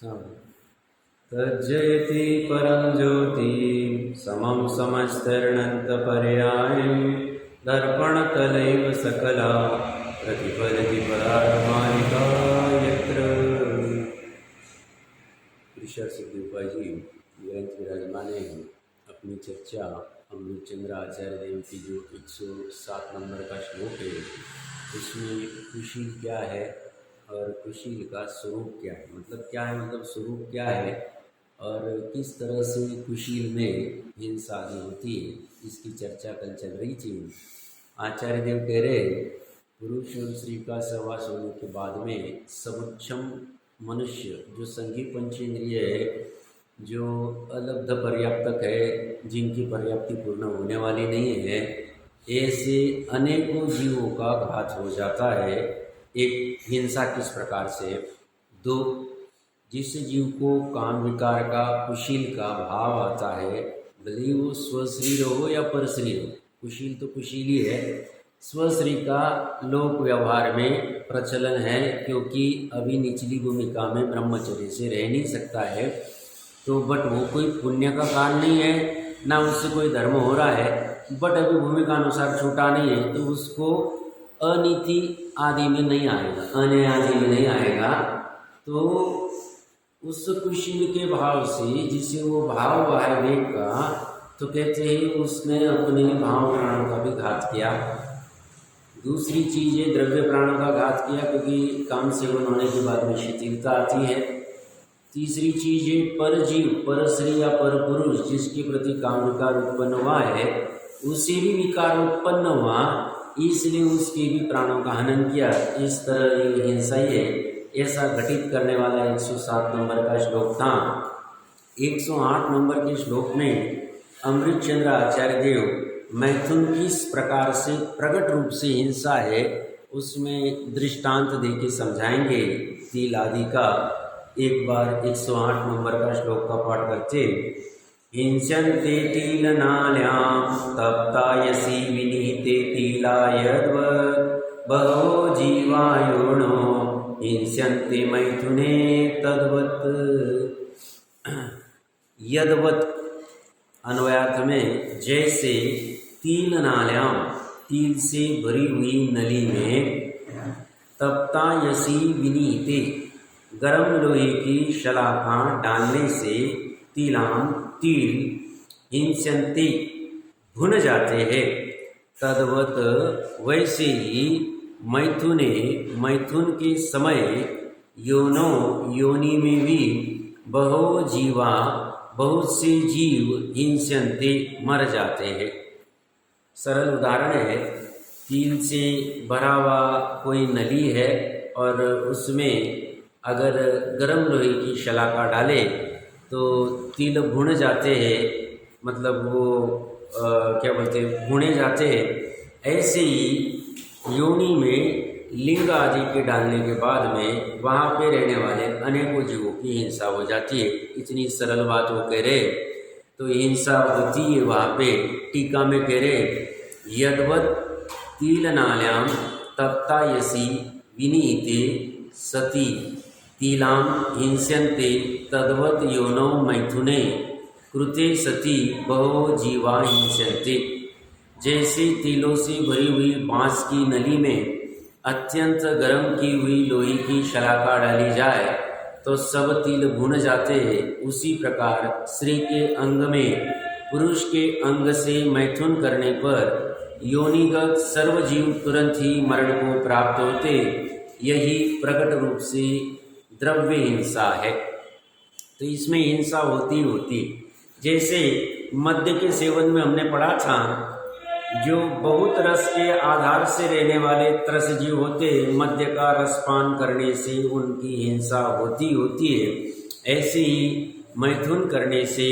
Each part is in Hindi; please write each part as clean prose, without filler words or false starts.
हाँ। तज्जयति परं ज्योति समं समस्तर्णन्तपर्यायं दर्पणतलैव सकला प्रतिफलति परार्धमालिका यत्र। ऋषभ सिद्धूपा जी ग्रंथ विराजमान है। अपनी चर्चा अमृतचंद्र आचार्य देव की जो 107 नंबर का श्लोक है उसमें कुशील क्या है और कुशील का स्वरूप क्या है, मतलब क्या है, मतलब स्वरूप क्या है और किस तरह से कुशील में हिंसा आदि होती है, इसकी चर्चा कल चल रही थी। आचार्य देव कह रहे पुरुष और स्त्री का सहवास होने के बाद में समुच्चम मनुष्य जो संघी पंचेंद्रिय है, जो अलब्ध पर्याप्तक है, जिनकी पर्याप्ति पूर्ण होने वाली नहीं है, ऐसे अनेकों जीवों का घात हो जाता है। एक हिंसा किस प्रकार से? दो, जिस जीव को काम विकार का कुशील का भाव आता है, भले ही वो स्वशरीर हो या परशरीर हो, कुशील तो कुशील ही है। स्वश्री का लोक व्यवहार में प्रचलन है, क्योंकि अभी निचली भूमिका में ब्रह्मचर्य से रह नहीं सकता है, तो बट वो कोई पुण्य का कारण नहीं है, ना उससे कोई धर्म हो रहा है, बट अभी भूमिका अनुसार छूटा नहीं है, तो उसको अनीति आदि में नहीं आएगा, अन्य आदि में नहीं आएगा। तो उस कुशील के भाव से जिसे वो भाव हुआ है वेग का, तो कहते हैं उसने अपने भाव प्राणों का भी घात किया। दूसरी चीज़ है द्रव्य प्राणों का घात किया, क्योंकि काम सेवन होने के बाद में शिथिलता आती है। तीसरी चीज़ है परजीव, परश्री या पर पुरुष, जिसके प्रति काम विकार उत्पन्न हुआ है, उसे भी विकार उत्पन्न हुआ, इसलिए उसके भी प्राणों का हनन किया। इस तरह ये हिंसा ही है। ऐसा घटित करने वाला 107 नंबर का श्लोक था। 108 नंबर के श्लोक में अमृतचंद्र आचार्य देव मैथुन किस प्रकार से प्रकट रूप से हिंसा है उसमें दृष्टांत देके समझाएंगे। तिल आदि का एक बार 108 नंबर का श्लोक का पाठ करते। हिंस्यन्ते तिलनाल्यां तप्तायसि विनीते तिलायद्वत् बहवो जीवायुर्नो हिंस्यन्ते मैथुने तद्वत्। यद्वत् अन्वयार्थ में जैसे तिल नाल्यां, तिल से भरी हुई नली में, तप्तायसी विनीते, गर्म लोहे की शलाखा डालने से, तिलाम तिल, हिंस्यन्ते भुन जाते हैं, तद्वत वैसे ही मैथुने, मैथुन के समय, योनो योनि में भी, बहु जीवा बहुत से जीव, हिंस्यन्ते मर जाते हैं। सरल उदाहरण है, तिल से भरा हुआ कोई नली है और उसमें अगर गर्म लोहे की शलाका डाले तो तिल भुन जाते हैं, मतलब वो क्या बोलते हैं, भुने जाते हैं। ऐसे ही योनि में लिंग आदि के डालने के बाद में वहाँ पे रहने वाले अनेकों जीवों की हिंसा हो जाती है। इतनी सरल बात वो कह रहे, तो हिंसा होती है वहाँ पे। टीका में कह रहे यद्वत् तिल नाल्यां तप्तायसी विनीते सती तिलां हिंस्यन्ते तद्वत् योनौ मैथुने कृते सती बहवो जीवा हिंस्यन्ते। जैसे तिलों से भरी हुई बांस की नली में अत्यंत गर्म की हुई लोहे की शलाका डाली जाए तो सब तिल भुन जाते हैं, उसी प्रकार स्त्री के अंग में पुरुष के अंग से मैथुन करने पर योनिगत सर्वजीव तुरंत ही मरण को प्राप्त होते। यही प्रकट रूप से द्रव्य हिंसा है। तो इसमें हिंसा होती जैसे मद्य के सेवन में हमने पढ़ा था, जो बहुत रस के आधार से रहने वाले त्रस जीव होते, मद्य का रसपान करने से उनकी हिंसा होती है। ऐसे ही मैथुन करने से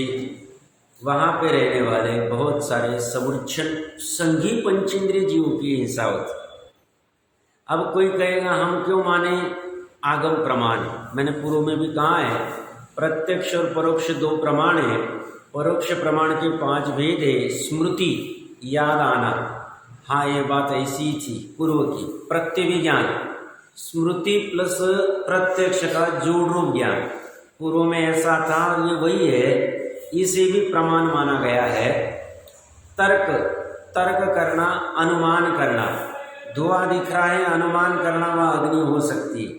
वहाँ पे रहने वाले बहुत सारे समूर्छन संघी पंचेंद्रिय जीवों की हिंसा होती। अब कोई कहेगा हम क्यों माने आगम प्रमाण? मैंने पूर्व में भी कहा है, प्रत्यक्ष और परोक्ष दो प्रमाण है। परोक्ष प्रमाण के 5 भेद है। स्मृति, याद आना, हाँ ये बात ऐसी थी पूर्व की, प्रत्यभिज्ञान, स्मृति प्लस प्रत्यक्ष का जोड़ रूप ज्ञान, पूर्व में ऐसा था, ये वही है, इसे भी प्रमाण माना गया है। तर्क करना, अनुमान करना, धुआं दिख रहा है, अनुमान करना वह अग्नि हो सकती है।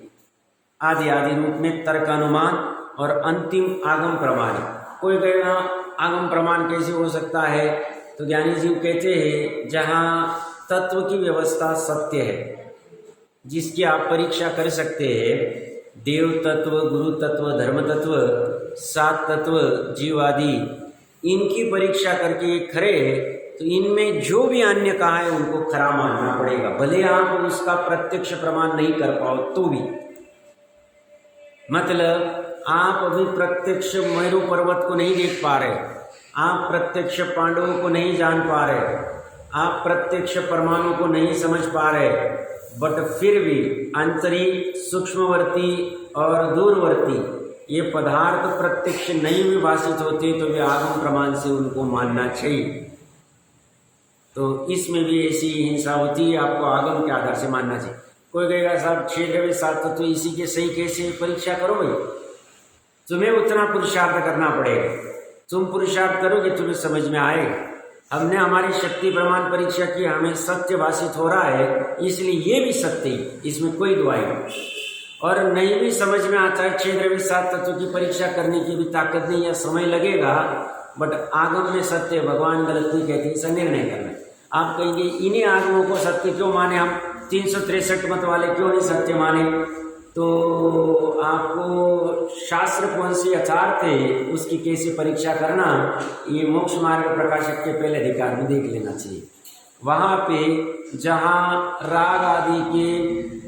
आदि आदि रूप में तर्क, अनुमान और अंतिम आगम प्रमाण। कोई कहेगा आगम प्रमाण कैसे हो सकता है, तो ज्ञानी जी कहते हैं जहाँ तत्व की व्यवस्था सत्य है, जिसकी आप परीक्षा कर सकते हैं, देव तत्व, गुरु तत्व, धर्म तत्व, सात तत्व, जीव आदि, इनकी परीक्षा करके ये खरे है, तो इनमें जो भी अन्य कहा है उनको खरा मानना पड़ेगा, भले आप उसका प्रत्यक्ष प्रमाण नहीं कर पाओ तो भी। मतलब आप अभी प्रत्यक्ष मेरु पर्वत को नहीं देख पा रहे, आप प्रत्यक्ष पांडवों को नहीं जान पा रहे, आप प्रत्यक्ष परमाणु को नहीं समझ पा रहे, बट फिर भी आंतरिक, सूक्ष्मवर्ती और दूरवर्ती ये पदार्थ प्रत्यक्ष नहीं भी भाषित होते तो वे आगम प्रमाण से उनको मानना चाहिए। तो इसमें भी ऐसी हिंसा होती है, आपको आगम के आधार से मानना चाहिए। कोई कहेगा साहब 6 द्रव्य 7 तत्व इसी के सही कैसे, परीक्षा करो भाई, तुम्हें उतना पुरुषार्थ करना पड़ेगा, तुम पुरुषार्थ करोगे तुम्हें समझ में आएगा। हमने हमारी शक्ति प्रमाण परीक्षा की, हमें सत्य भाषित हो रहा है, इसलिए ये भी सत्य ही, इसमें कोई दुआई नहीं। और नहीं भी समझ में आता है 6 द्रव्य 7 तत्व की परीक्षा करने की भी ताकत नहीं या समय लगेगा, बट आगम में सत्य, भगवान गलत नहीं कहते, इसका निर्णय करना है। आप कहेंगे इन्हीं आगमों को सत्य क्यों माने, हम 363 मत वाले क्यों नहीं सत्य माने, तो आपको शास्त्र कौन सी यथार्थ है उसकी कैसे परीक्षा करना, ये मोक्ष मार्ग प्रकाशक के पहले अधिकार में देख लेना चाहिए। वहाँ पे जहाँ राग आदि के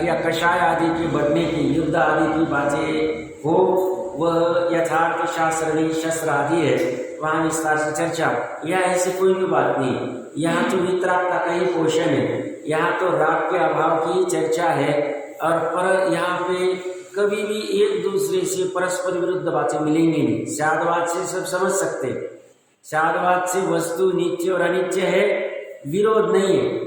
या कषाय आदि के बढ़ने की, युद्ध आदि की बातें हो, वह यथार्थ शास्त्र नहीं शस्त्र आदि है, वहाँ विस्तार से चर्चा। यह ऐसी कोई भी बात नहीं, यहाँ तो वितरागता का ही पोषण है, यहाँ तो राग के अभाव की चर्चा है, और पर यहाँ पे कभी भी एक दूसरे से परस्पर विरुद्ध बातें मिलेंगी नहीं। शादवाद से सब समझ सकते, शादवाद से वस्तु नित्य और अनित्य है, विरोध नहीं है,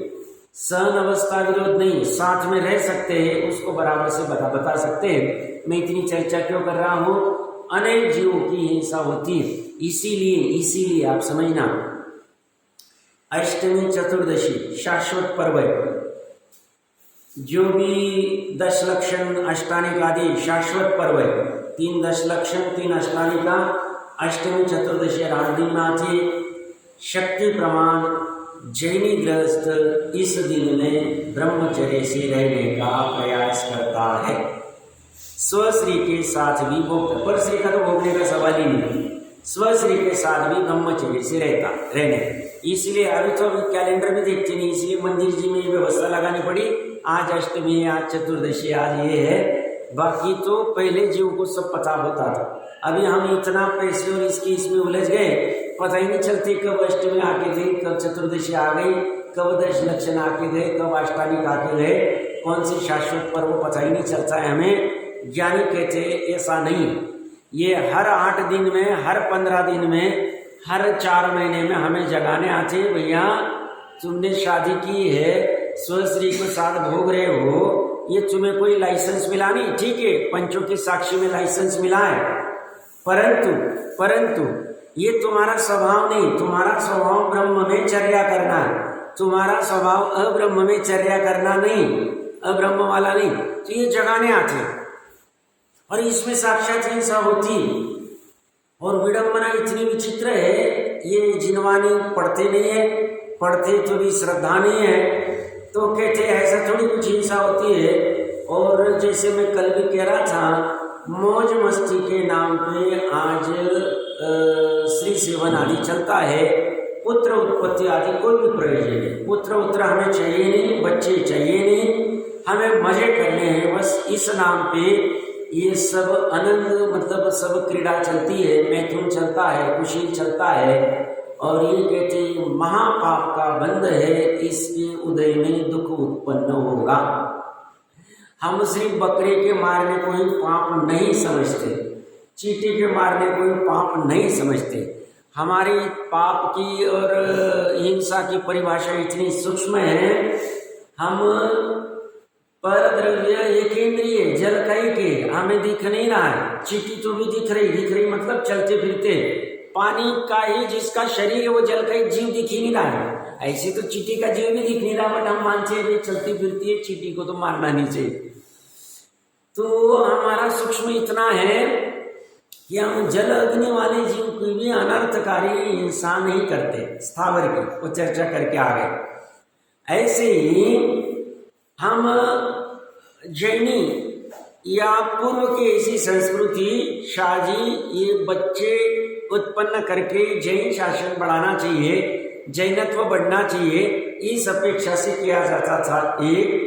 सहन अवस्था विरोध नहीं, साथ में रह सकते हैं, उसको बराबर से बता सकते हैं। मैं इतनी चर्चा क्यों कर रहा हूँ, अनेक जीवों की हिंसा होती है, इसीलिए आप समझना, अष्टमी चतुर्दशी शाश्वत पर्व है, जो भी 10 लक्षण अष्टानिक आदि शाश्वत पर्व है, 3 10 लक्षण 3 अष्टानिका अष्टमी चतुर्दशी 8 दिन में आती। शक्ति प्रमाण जैनी गृहस्थ इस दिन में ब्रह्मचर्य से रहने का प्रयास करता है, स्वश्री के साथ भी भोग, पर श्री का तो भोगने का सवाल ही नहीं, स्वश्री के साथ भी ब्रह्मचर्य से रहने। इसलिए अभी तो कैलेंडर में देखते नहीं, इसलिए मंदिर जी में व्यवस्था लगानी पड़ी, आज अष्टमी है, आज चतुर्दशी, आज ये है, बाकी तो पहले जीव को सब पता होता था। अभी हम इतना पैसे और इसमें उलझ गए, पता ही नहीं चलती कब अष्टमी आके गई, कब चतुर्दशी आ गई, कब 10 लक्षण आके गए, कब अष्टानिक आके गए, कौन सी शाश्वत पर्व पता ही नहीं चलता है हमें। ज्ञानी कहते ऐसा नहीं, ये हर 8 दिन में, हर 15 दिन में, हर 4 महीने में हमें जगाने आते, भैया तुमने शादी की है, स्वश्री के साथ भोग रहे हो, ये तुम्हें कोई लाइसेंस मिला नहीं, ठीक है, पंचों की साक्षी में लाइसेंस मिला है, परंतु ये तुम्हारा स्वभाव नहीं, तुम्हारा स्वभाव ब्रह्म में चर्या करना है, तुम्हारा स्वभाव अब्रह्म में चर्या करना नहीं, अब्रह्म वाला नहीं, तो ये जगाने आते और इसमें साक्षात हिंसा होती। और विडंबना इतनी विचित्र है, ये जिनवानी पढ़ते नहीं है, पढ़ते तो भी श्रद्धा नहीं है, तो कहते ऐसा थोड़ी कुछ हिंसा होती है। और जैसे मैं कल भी कह रहा था, मौज मस्ती के नाम पे आज श्री सेवन आदि चलता है, पुत्र उत्पत्ति आदि कोई भी प्रयोजन नहीं, पुत्र हमें चाहिए नहीं, बच्चे चाहिए नहीं, हमें मजे करने हैं बस, इस नाम पे ये सब आनंद, मतलब सब क्रीड़ा चलती है, मैथुन चलता है, कुशील चलता है, और ये कहते हैं महापाप का बंध है, इसके उदय में दुख उत्पन्न होगा। हम सिर्फ बकरे के मारने को ही पाप नहीं समझते, चींटी के मारने को ही पाप नहीं समझते। हमारी पाप की और हिंसा की परिभाषा इतनी सूक्ष्म है, हम पर द्रव्य एक इंद्रिय जल कई के हमें दिख नहीं रहा है, चींटी तो भी दिख रही मतलब चलते फिरते, पानी का ही जिसका शरीर है वो जल का ही जीव दिख ही नहीं रहा है। ऐसे तो चींटी का जीव भी दिख नहीं रहा, बट हम मानते हैं चलती फिरती है, चींटी को तो मारना नहीं चाहिए। तो हमारा सूक्ष्म इतना है कि हम जल अग्नि वाले जीव की भी अनर्थकारी हिंसा नहीं करते, स्थावर की वो चर्चा करके आ गए। ऐसे ही हम जैनी या पूर्व की ऐसी संस्कृति, शाहजी ये बच्चे उत्पन्न करके जैन शासन बढ़ाना चाहिए, जैनत्व बढ़ना चाहिए, इस अपेक्षा से किया जाता था एक।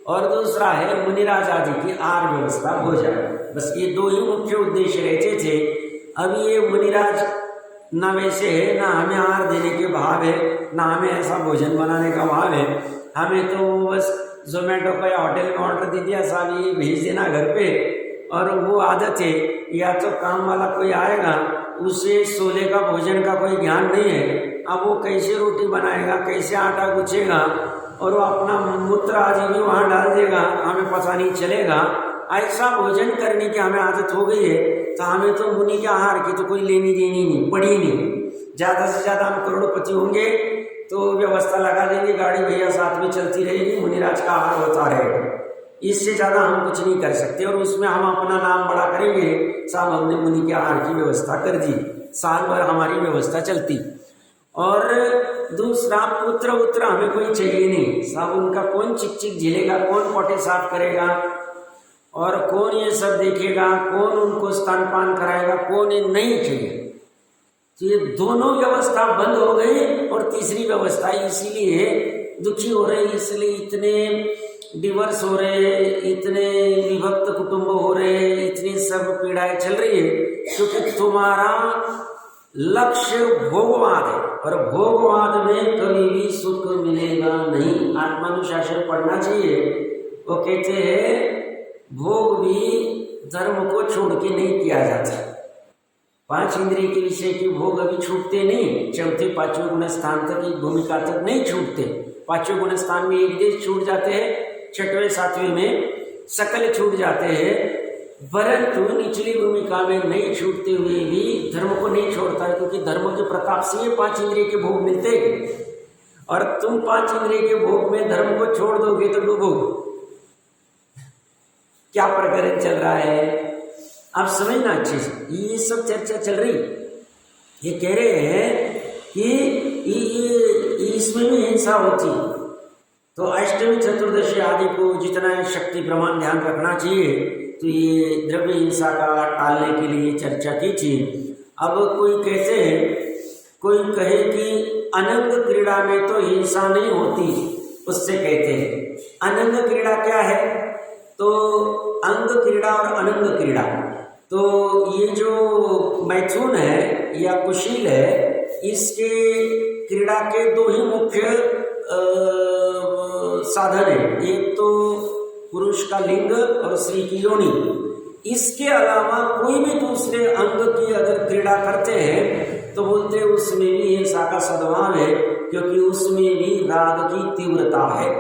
और दूसरा है मुनिराज आदि की आर व्यवस्था हो जाए, बस ये दो ही मुख्य उद्देश्य रहते थे। अब ये मुनिराज ना वैसे है, ना हमें आहार देने के भाव है, ना हमें ऐसा भोजन बनाने का भाव है। हमें तो बस जोमेटो का या होटल में ऑर्डर दे दिया, साहब ये भेज देना घर पे, और वो आदत है। या तो काम वाला कोई आएगा, उसे सोले का भोजन का कोई ज्ञान नहीं है, अब वो कैसे रोटी बनाएगा, कैसे आटा गूंथेगा, और वो अपना मूत्र आदि भी वहाँ डाल देगा, हमें पता नहीं चलेगा। ऐसा भोजन करने की हमें आदत हो गई है, तो हमें तो मुनि के आहार की तो कोई लेनी देनी नहीं पड़ी नहीं। ज़्यादा से ज़्यादा हम करोड़पति होंगे तो व्यवस्था लगा देंगे, गाड़ी भैया साथ में चलती रहेगी, मुनिराज का आहार होता रहेगा, इससे ज़्यादा हम कुछ नहीं कर सकते। और उसमें हम अपना नाम बड़ा करेंगे, साहब हमने मुनि के आहार की व्यवस्था कर दी, साल भर हमारी व्यवस्था चलती। और दूसरा पुत्र उत्तर हमें कोई चाहिए नहीं, साहब उनका कौन चिक चिक झेलेगा, कौन पोटे साफ करेगा, और कौन ये सब देखेगा, कौन उनको स्तनपान कराएगा, कौन ये नहीं चाहिए। तो ये दोनों व्यवस्था बंद हो गई। और तीसरी व्यवस्था इसीलिए दुखी हो रहे, इसलिए इतने डिवोर्स हो रहे, इतने विभक्त कुटुंब हो रहे, इतनी सब पीड़ाएं चल रही है, क्योंकि तुम्हारा लक्ष्य भोगवाद है, और भोगवाद में कभी भी सुख मिलेगा नहीं। आत्मानुशासन पढ़ना चाहिए। वो कहते हैं भोग भी धर्म को छोड़ के नहीं किया जाता। 5 इंद्रिय के विषय की भोग अभी छूटते नहीं, चौथे 5वें गुण स्थान तक की भूमिका तक नहीं छूटते। 5वें गुण स्थान में एक देश छूट जाते हैं, 6वें 7वें में सकल छूट जाते हैं, परंतु निचली भूमिका में नहीं छूटते हुए भी धर्म को नहीं छोड़ता है, क्योंकि धर्म के प्रताप से ये 5 इंद्रिय के भोग मिलते हैं। और तुम 5 इंद्रिय के भोग में धर्म को छोड़ दोगे तो डूबोगे। क्या प्रकरण चल रहा है आप समझना अच्छे से, ये सब चर्चा चल रही। ये कह रहे हैं कि इसमें भी हिंसा होती, तो अष्टमी चतुर्दशी आदि को जितना शक्ति प्रमाण ध्यान रखना चाहिए, तो ये द्रव्य हिंसा का टालने के लिए चर्चा की थी। अब कोई कैसे कोई कहे कि अनंग क्रीड़ा में तो हिंसा नहीं होती, उससे कहते हैं अनंग क्रीड़ा क्या है, तो अंग क्रीड़ा और अनंग क्रीड़ा। तो ये जो मैथुन है या कुशील है, इसके क्रीड़ा के 2 ही मुख्य साधन है, एक तो पुरुष का लिंग और स्त्री की योनि। इसके अलावा कोई भी दूसरे अंग की अगर क्रीड़ा करते हैं तो बोलते हैं उसमें भी हिंसा का सद्भाव है, क्योंकि उसमें भी राग की तीव्रता है।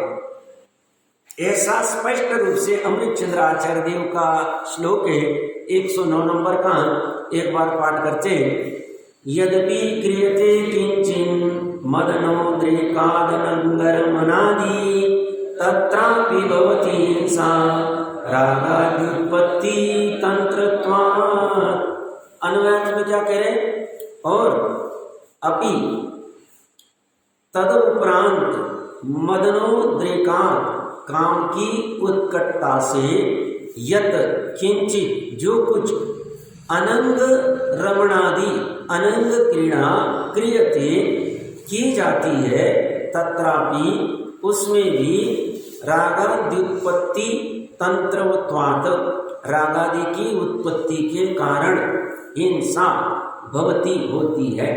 ऐसा स्पष्ट रूप से अमृतचंद्र आचार्य देव का श्लोक है 109 नंबर का, एक बार पाठ करते हैं। यद्यपि क्रियते किंचिन मदनोद्रेकादनंगर मनादि तत्रापि भवति हिंसा रागाद्युत्पत्ति तंत्रत्वात्। अन्वयार्थ में क्या कह रहे, और अपि तदुपरांत मदनोद्रेकात् काम की उत्कटता से यत किंचित जो कुछ अनंग रमणादि अनंग क्रीड़ा क्रियते की जाती है, तत्रापि उसमें भी रागाद्युत्पत्ति तंत्रवत्वात् रागादि की उत्पत्ति के कारण हिंसा भवती होती है।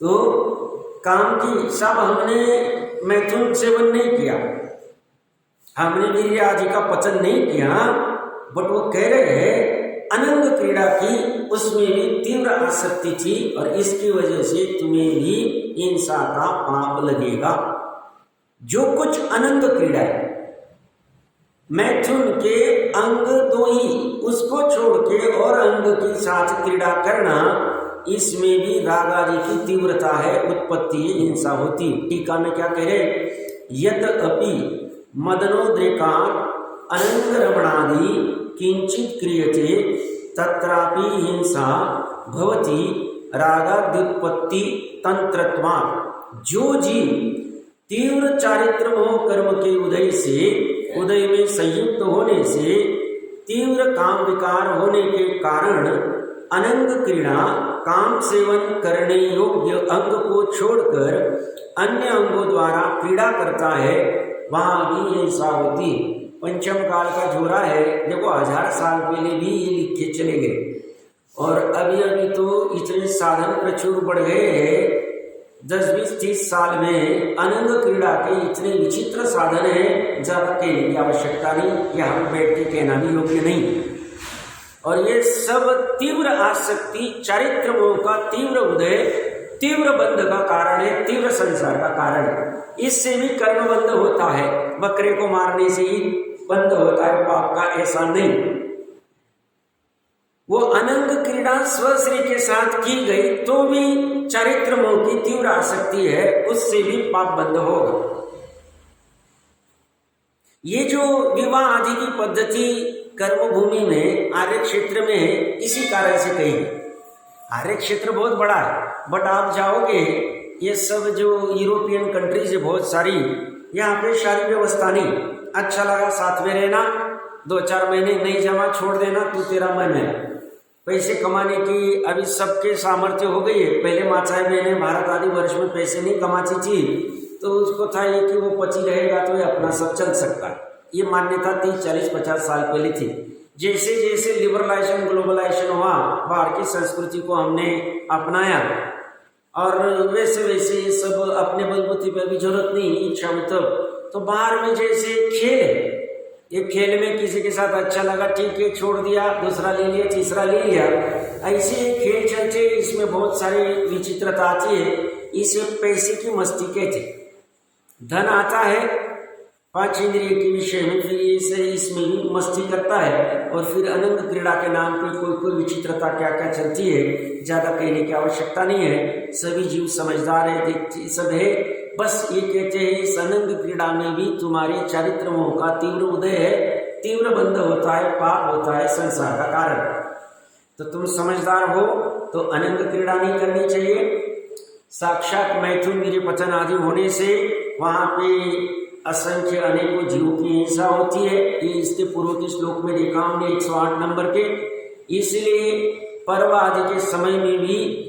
तो काम की सब हमने मैथुन सेवन नहीं किया, हमने वीर्य आदि का पचन नहीं किया, बट वो कह रहे हैं अनंग क्रीड़ा की उसमें भी तीव्र आसक्ति थी, और इसकी वजह से तुम्हें भी हिंसा का पाप लगेगा। जो कुछ अनंग क्रीड़ा है, मैथुन के अंग दो ही, उसको छोड़ के और अंग के साथ क्रीड़ा करना, इसमें भी राग आदि की तीव्रता है, उत्पत्ति हिंसा होती। टीका में क्या कह रहे, यत अपि मदनोद्रेकात् अनंग रमणादि किंचित क्रियते तत्रापि हिंसा भवति रागाद्युत्पत्ति तंत्रत्वात्। जो जीव तीव्र चारित्र मोह कर्म के उदय में संयुक्त होने से तीव्र काम विकार होने के कारण अनंग क्रीड़ा, काम सेवन करने योग्य अंग को छोड़कर अन्य अंगों द्वारा क्रीड़ा करता है, वहां भी हिंसा होती। पंचम काल का झोरा है, देखो 1000 साल पहले भी ये लिखे चले गए, और अभी अभी तो इतने साधन प्रचुर बढ़ गए हैं। 10-20-30 साल में अनंग क्रीड़ा के इतने विचित्र साधन हैं, ज्यादा कहने की आवश्यकता नहीं, या हम बैठ के कहना भी योग्य नहीं। और ये सब तीव्र आसक्ति, चारित्र मोह का तीव्र उदय, तीव्र बंध का कारण है, तीव्र संसार का कारण है। इससे भी कर्म बंध होता है, बकरे को मारने से ही बंध होता है पाप का, ऐसा नहीं। वो अनंग क्रीड़ा स्वश्री के साथ की गई तो भी चारित्र मोह की तीव्र आसक्ति है, उससे भी पाप बंध होगा। ये जो विवाह आदि की पद्धति कर्मभूमि में आर्य क्षेत्र में है, इसी कारण से कही। आर्य क्षेत्र बहुत बड़ा है, बट आप जाओगे ये सब जो यूरोपियन कंट्रीज है बहुत सारी, यहाँ पे सारी व्यवस्था नहीं। अच्छा लगा साथ में रहना, 2-4 महीने नहीं जमा छोड़ देना, तू तेरा मन है। पैसे कमाने की अभी सबके सामर्थ्य हो गई है। पहले माताएं बहनें भारत आदि वर्ष में पैसे नहीं कमाती थी, तो उसको था ये कि वो पति रहेगा तो ये अपना सब चल सकता है। ये मान्यता 30-40-50 साल पहले थी। जैसे जैसे लिबरलाइजेशन, ग्लोबलाइजेशन हुआ, बाहर की संस्कृति को हमने अपनाया, और वैसे वैसे ये सब अपने बलबूते पे भी जरूरत नहीं, इच्छा मतलब तो बाहर में जैसे खेल है, ये खेल में किसी के साथ अच्छा लगा, ठीक है, छोड़ दिया, दूसरा ले लिया, तीसरा ले लिया, ऐसे खेल चलते, इसमें बहुत सारी विचित्रता आती है। इसे पैसे की मस्ती कहते। धन आता है 5 इंद्रिय के विषय में, फिर इसे इसमें भी मस्ती करता है, और फिर अनंग क्रीड़ा के नाम पे कोई विचित्रता क्या क्या चलती है, ज्यादा कहने की आवश्यकता नहीं है। सभी जीव समझदार है, देखते सब है। बस ये कहते हैं इस अनंग क्रीड़ा में भी तुम्हारे चारित्र मोह का तीव्र उदय है, तीव्र बंध होता है, पाप होता है, संसार का कारण। तो तुम समझदार हो तो अनंग क्रीड़ा नहीं करनी चाहिए। साक्षात मैथुन गिरिपतन आदि होने से वहां पे असंख्य अनेकों जीवों की हिंसा होती है। ये इसके पूर्व के श्लोक में देखा हमने 108 नंबर के। इसलिए पर्व आदि के समय में भी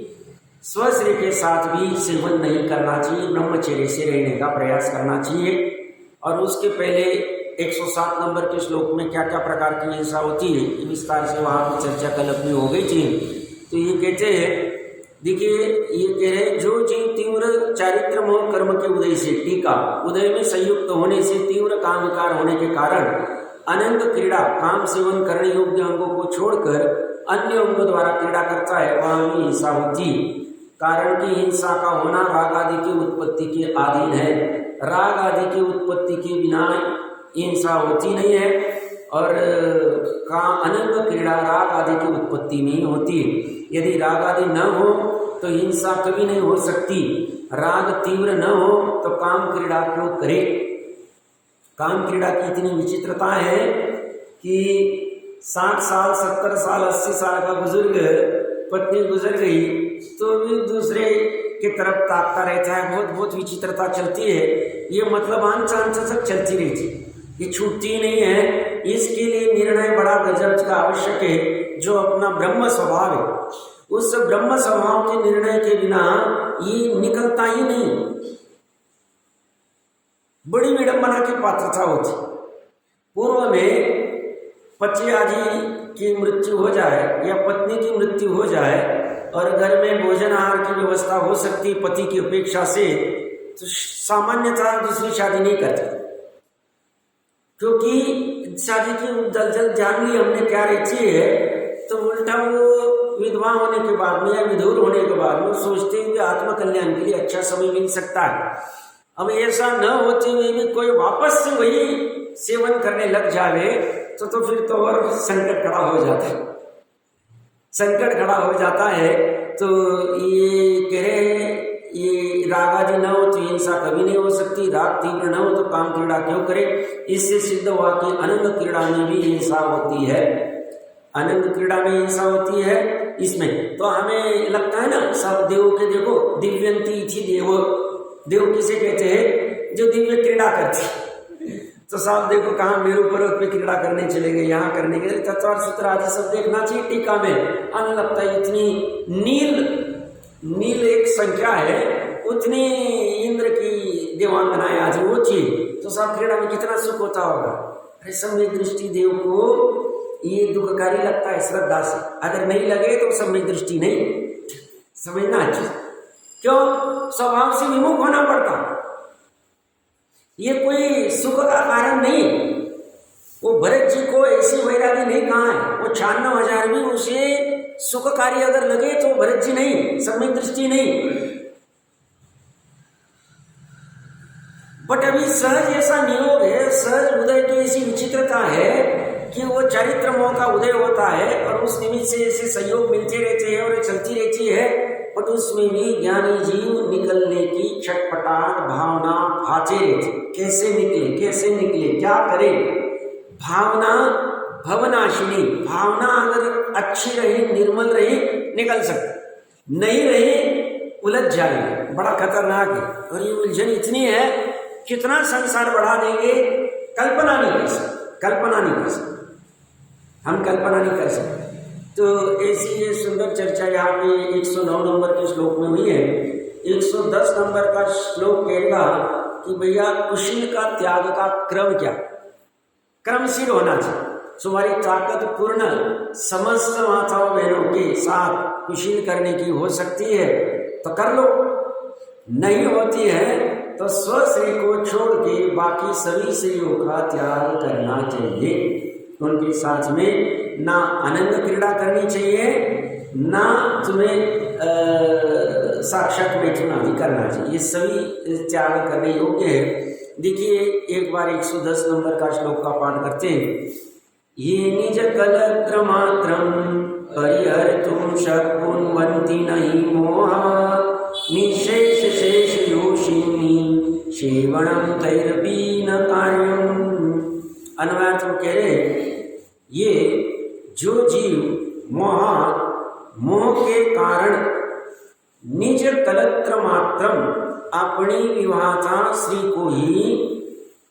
स्वश्री के साथ भी सेवन नहीं करना चाहिए, ब्रह्मचर्य से रहने का प्रयास करना चाहिए। और उसके पहले 107 नंबर के श्लोक में क्या क्या प्रकार की हिंसा होती है, विस्तार से वहां की चर्चा कल अपनी हो गई थी। तो ये कहते हैं, देखिए ये कह रहे, जो जीव तीव्र चारित्र मोह कर्म के उदय से, टीका, उदय में संयुक्त होने से तीव्र काम विकार होने के कारण अनंग क्रीड़ा, काम सेवन करने योग्य अंगों को छोड़कर अन्य अंगों द्वारा क्रीड़ा करता है, वहां भी हिंसा होती। कारण की हिंसा का होना राग आदि की उत्पत्ति के अधीन है। राग आदि की उत्पत्ति के बिना हिंसा होती नहीं है, और अनंग क्रीड़ा राग आदि की उत्पत्ति में ही होती है। यदि राग आदि न हो तो हिंसा कभी नहीं हो सकती। राग तीव्र न हो तो काम क्रीड़ा क्यों करे। काम क्रीड़ा की इतनी विचित्रता है कि 60 साल 70 साल 80 साल का बुजुर्ग पत्नी गुजर गई तो भी दूसरे की तरफ ताकता रहता है। बहुत बहुत विचित्रता चलती है। ये मतलब अंश तक चलती रहती, ये छूटती ही नहीं है। इसके लिए निर्णय बड़ा गजब का आवश्यक है। जो अपना ब्रह्म स्वभाव है, उस ब्रह्म स्वभाव के निर्णय के बिना ये निकलता ही नहीं। बड़ी विडंबना की पात्रता होती। पूर्व में पति आदि की मृत्यु हो जाए या पत्नी की मृत्यु हो जाए और घर में भोजन आहार की व्यवस्था हो सकती पति की अपेक्षा से, तो सामान्यतः दूसरी शादी नहीं करते, क्योंकि शादी की जल्द जान ली हमने क्या रहती है, तो उल्टा वो विधवा होने के बाद में या विधुर होने के बाद में सोचते हैं कि आत्मकल्याण के लिए अच्छा समय मिल सकता है। अब ऐसा न होते हुए भी कोई वापस से वही सेवन करने लग जावे तो फिर तो और संकट खड़ा हो जाता है, संकट खड़ा हो जाता है। तो ये कह रहे हैं ये राग आदि न हो तो हिंसा कभी नहीं हो सकती, राग तीव्र न हो तो काम क्रीड़ा क्यों करे। इससे सिद्ध हुआ कि अनंग क्रीड़ा में भी हिंसा होती है, अनंग क्रीड़ा में हिंसा होती है इसमें। तो हमें लगता है ना सब देवों के देखो दिव्यंती थी देव किसे कहते हैं, जो दिव्य क्रीड़ा करते। तो साहब देखो कहाँ मेरू पर्वत पे क्रीड़ा करने चले गए, यहाँ करने के चतुर सूत्र आदि सब देखना चाहिए टीका में। हमें लगता है इतनी नील एक संख्या है, उतनी इंद्र की देवांगनाएं आज वो चीज, तो साहब क्रीड़ा में कितना सुख होता होगा। अरे सम्यक दृष्टि देव को ये दुखकारी लगता है श्रद्धा से, अगर नहीं लगे तो सम्यक दृष्टि नहीं समझना चाहिए। क्यों? स्वभाव से विमुख होना पड़ता, ये कोई सुख का कारण नहीं। वो भरत जी को ऐसी वैरागी नहीं कहा है, वो 96,000 भी उसे सुखकारी अगर लगे तो भरत जी नहीं, सम्यक दृष्टि नहीं। बट अभी सहज ऐसा नियोग है, सहज उदय की ऐसी विचित्रता है कि वो चारित्र मोह का उदय होता है और उस निमित्त से ऐसे सहयोग मिलते रहते हैं और चलती रहती है। बट उसमें भी ज्ञानी जीव निकलने की छटपटाहट भावना भाते रहती। कैसे निकले क्या करे। भावना भवनाशिनी, भावना अगर अच्छी रही निर्मल रही निकल सकती, नहीं रही उलझ जाएगी, बड़ा खतरनाक है। और ये उलझन इतनी है कितना संसार बढ़ा देंगे कल्पना नहीं कर सकते, हम कल्पना नहीं कर सकते। तो ऐसी ये सुंदर चर्चा यहाँ पे 109 नंबर के श्लोक में हुई है। 110 नंबर का श्लोक कहेगा कि भैया कुशील का त्याग का क्रम क्या, क्रमशील होना चाहिए। तुम्हारी ताकत पूर्ण समस्त माताओं बहनों के साथ कुशील करने की हो सकती है तो कर लो, नहीं होती है तो स्वश्री को छोड़ के बाकी सभी स्त्रियों का त्याग करना चाहिए। उनके साथ में ना अनंग क्रीड़ा करनी चाहिए, ना तुम्हें साक्षात मैथुन आदि करना चाहिए, ये सभी त्याग करने योग्य है। देखिए एक बार 110 नंबर का श्लोक का पाठ करते हैं। ये निज कलत्र मात्रम परिहर्तुं शक्नुवन्ति नहि मोहा निशेष शेष योषिनी सेवनम तैरपी न कार्यम। अन्वयार्थ कह रहे ये जो जीव मोह के कारण निज कलत्र मात्रम अपनी विवाहता स्त्री को ही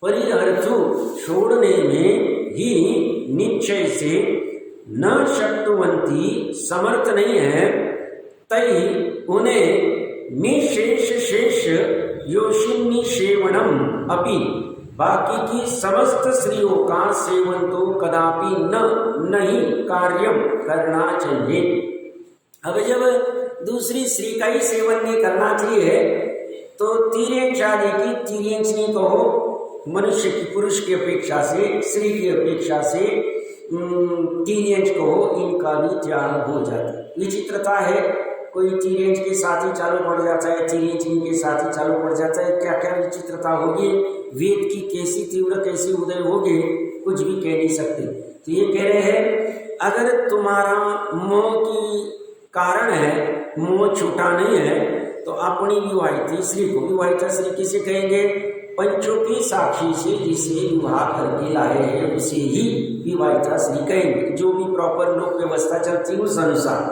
परिहर्तु छोड़ने में ही निश्चय से न शक्नुवंती समर्थ नहीं है, तई उन्हें निशेष शेष योषिनी सेवनम अपि बाकी की समस्त स्त्रियों का सेवन तो कदापि नहीं कार्यम करना चाहिए। अब जब दूसरी स्त्री का ही सेवन नहीं करना चाहिए तो तिर्यंच आदि की, तिर्यंच नहीं कहो मनुष्य की पुरुष की अपेक्षा से, स्त्री की अपेक्षा से तिर्यंच कहो, इनका भी त्याग हो जाता है। विचित्रता है, कोई तिर्यंच के साथ ही चालू पड़ जाता है, तिर्यंच के साथ ही चालू पड़ जाता है। क्या क्या विचित्रता होगी, वेद की कैसी तीव्र कैसी उदय होगी, कुछ भी कह नहीं सकते। तो ये कह रहे हैं अगर तुम्हारा मोह की कारण है, मोह छूटा नहीं है, तो अपनी विवाहित स्त्री को, विवाहित स्त्री किसे कहेंगे, पंचों की साक्षी से जिसे विवाह करके लाए हैं उसे ही विवाहित स्त्री कहेंगे। जो भी प्रॉपर लोक व्यवस्था चलती है उस अनुसार,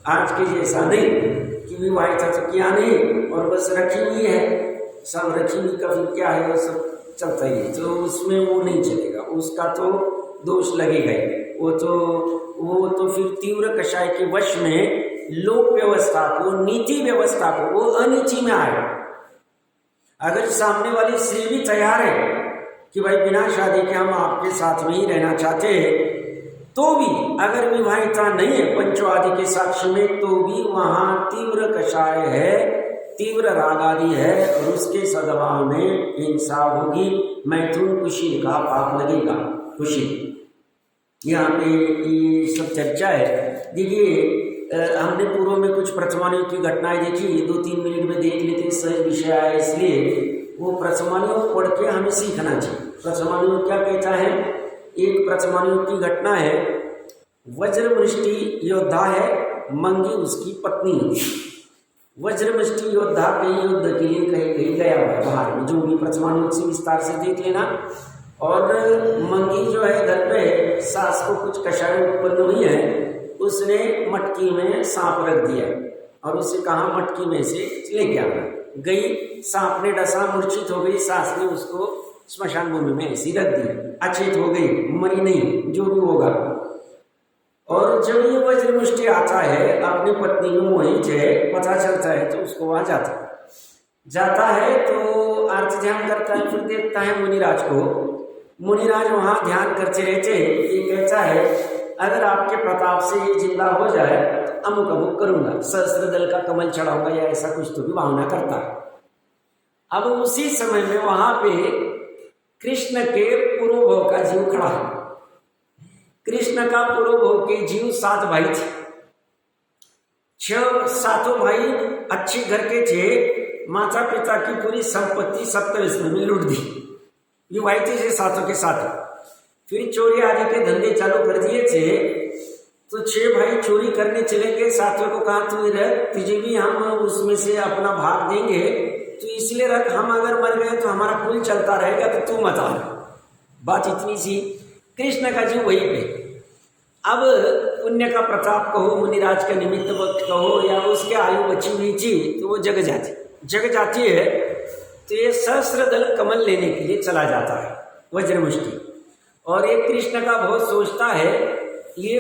आज के जैसा नहीं कि विवाहित तो किया नहीं और बस रखी हुई है, सब रखी हुई का फिर क्या है, वो सब चलता ही है, तो उसमें वो नहीं चलेगा, उसका तो दोष लगेगा ही। वो तो फिर तीव्र कषाय के वश में लोक व्यवस्था को, नीति व्यवस्था को, वो अनिति में आएगा। अगर सामने वाली स्त्री भी तैयार है कि भाई बिना शादी के हम आपके साथ में ही रहना चाहते हैं, तो भी अगर विवाहिता नहीं है पंचों आदि के साक्ष्य में, तो भी वहां तीव्र कषाय है, तीव्र राग आदि है और उसके सद्भाव में हिंसा होगी, मैथुन कुशील का पाप लगेगा। कुशील यहाँ पे ये सब चर्चा है। देखिए हमने पूर्व में कुछ प्रथमानियों की घटनाएं देखी, 2-3 मिनट में देख लेते, सहज विषय आया इसलिए। वो प्रथमानुयोग पढ़ के हमें सीखना चाहिए। प्रथमानुयोग क्या कहता है? एक प्रथमानुयोग की घटना है, वज्रमुष्टि योद्धा है, मंगी उसकी पत्नी है। वज्रमुष्टि योद्धा कहीं युद्ध के लिए कहीं गया हुआ है बाहर में, जो भी प्रथमानुयोग से विस्तार से देख लेना। और मंगी जो है घर पे, सास को कुछ कषाय उत्पन्न हुई है, उसने मटकी में सांप रख दिया और उसे कहा मटकी में से लेके आना। गई, सांप ने डसा, मूर्छित हो गई, सास ने उसको स्मशान भूमि में ऐसी रख दी, अचेत हो गई, मरी नहीं, जो भी होगा। और जब ये वज्रमुष्टि आता है, अपनी पत्नी में मोहित है, पता चलता है तो उसको वहां जाता है तो अर्थ ध्यान करता है, फिर देखता है मुनिराज को। मुनिराज वहां ध्यान करते रहते, ये कहता है अगर आपके प्रताप से ये जिंदा हो जाए तो अमुक अमुक करूंगा, सहस्त्र दल का कमल चढ़ाऊंगा, या ऐसा कुछ तो भी भावना करता है। अब उसी समय में वहां पे कृष्ण के पुरोभव का जीव खड़ा है। कृष्ण का पुरोभव के जीव 7 भाई थे। 7 भाई अच्छे घर के थे, माता पिता की पूरी संपत्ति 27 में लूट दी, विवाहित थे 7 के 7। फिर चोरी आदि के धंधे चालू कर दिए थे, तो 6 भाई चोरी करने चले गए। 7वें को कहा तू रह, तुझे भी हम उसमें से अपना भाग देंगे, तो इसलिए रख, हम अगर मर गए तो हमारा पुल चलता रहेगा, तो तू मत आ। बात इतनी सी। कृष्ण का जीव वहीं पे। अब पुण्य का प्रताप कहो, मुनिराज का निमित्त वक्त कहो, या उसके आयु बची हुई थी तो वो जग जाती है। तो ये सहस्त्र दल कमल लेने के लिए चला जाता है वज्रमुष्टि। और एक कृष्ण का बहुत सोचता है, ये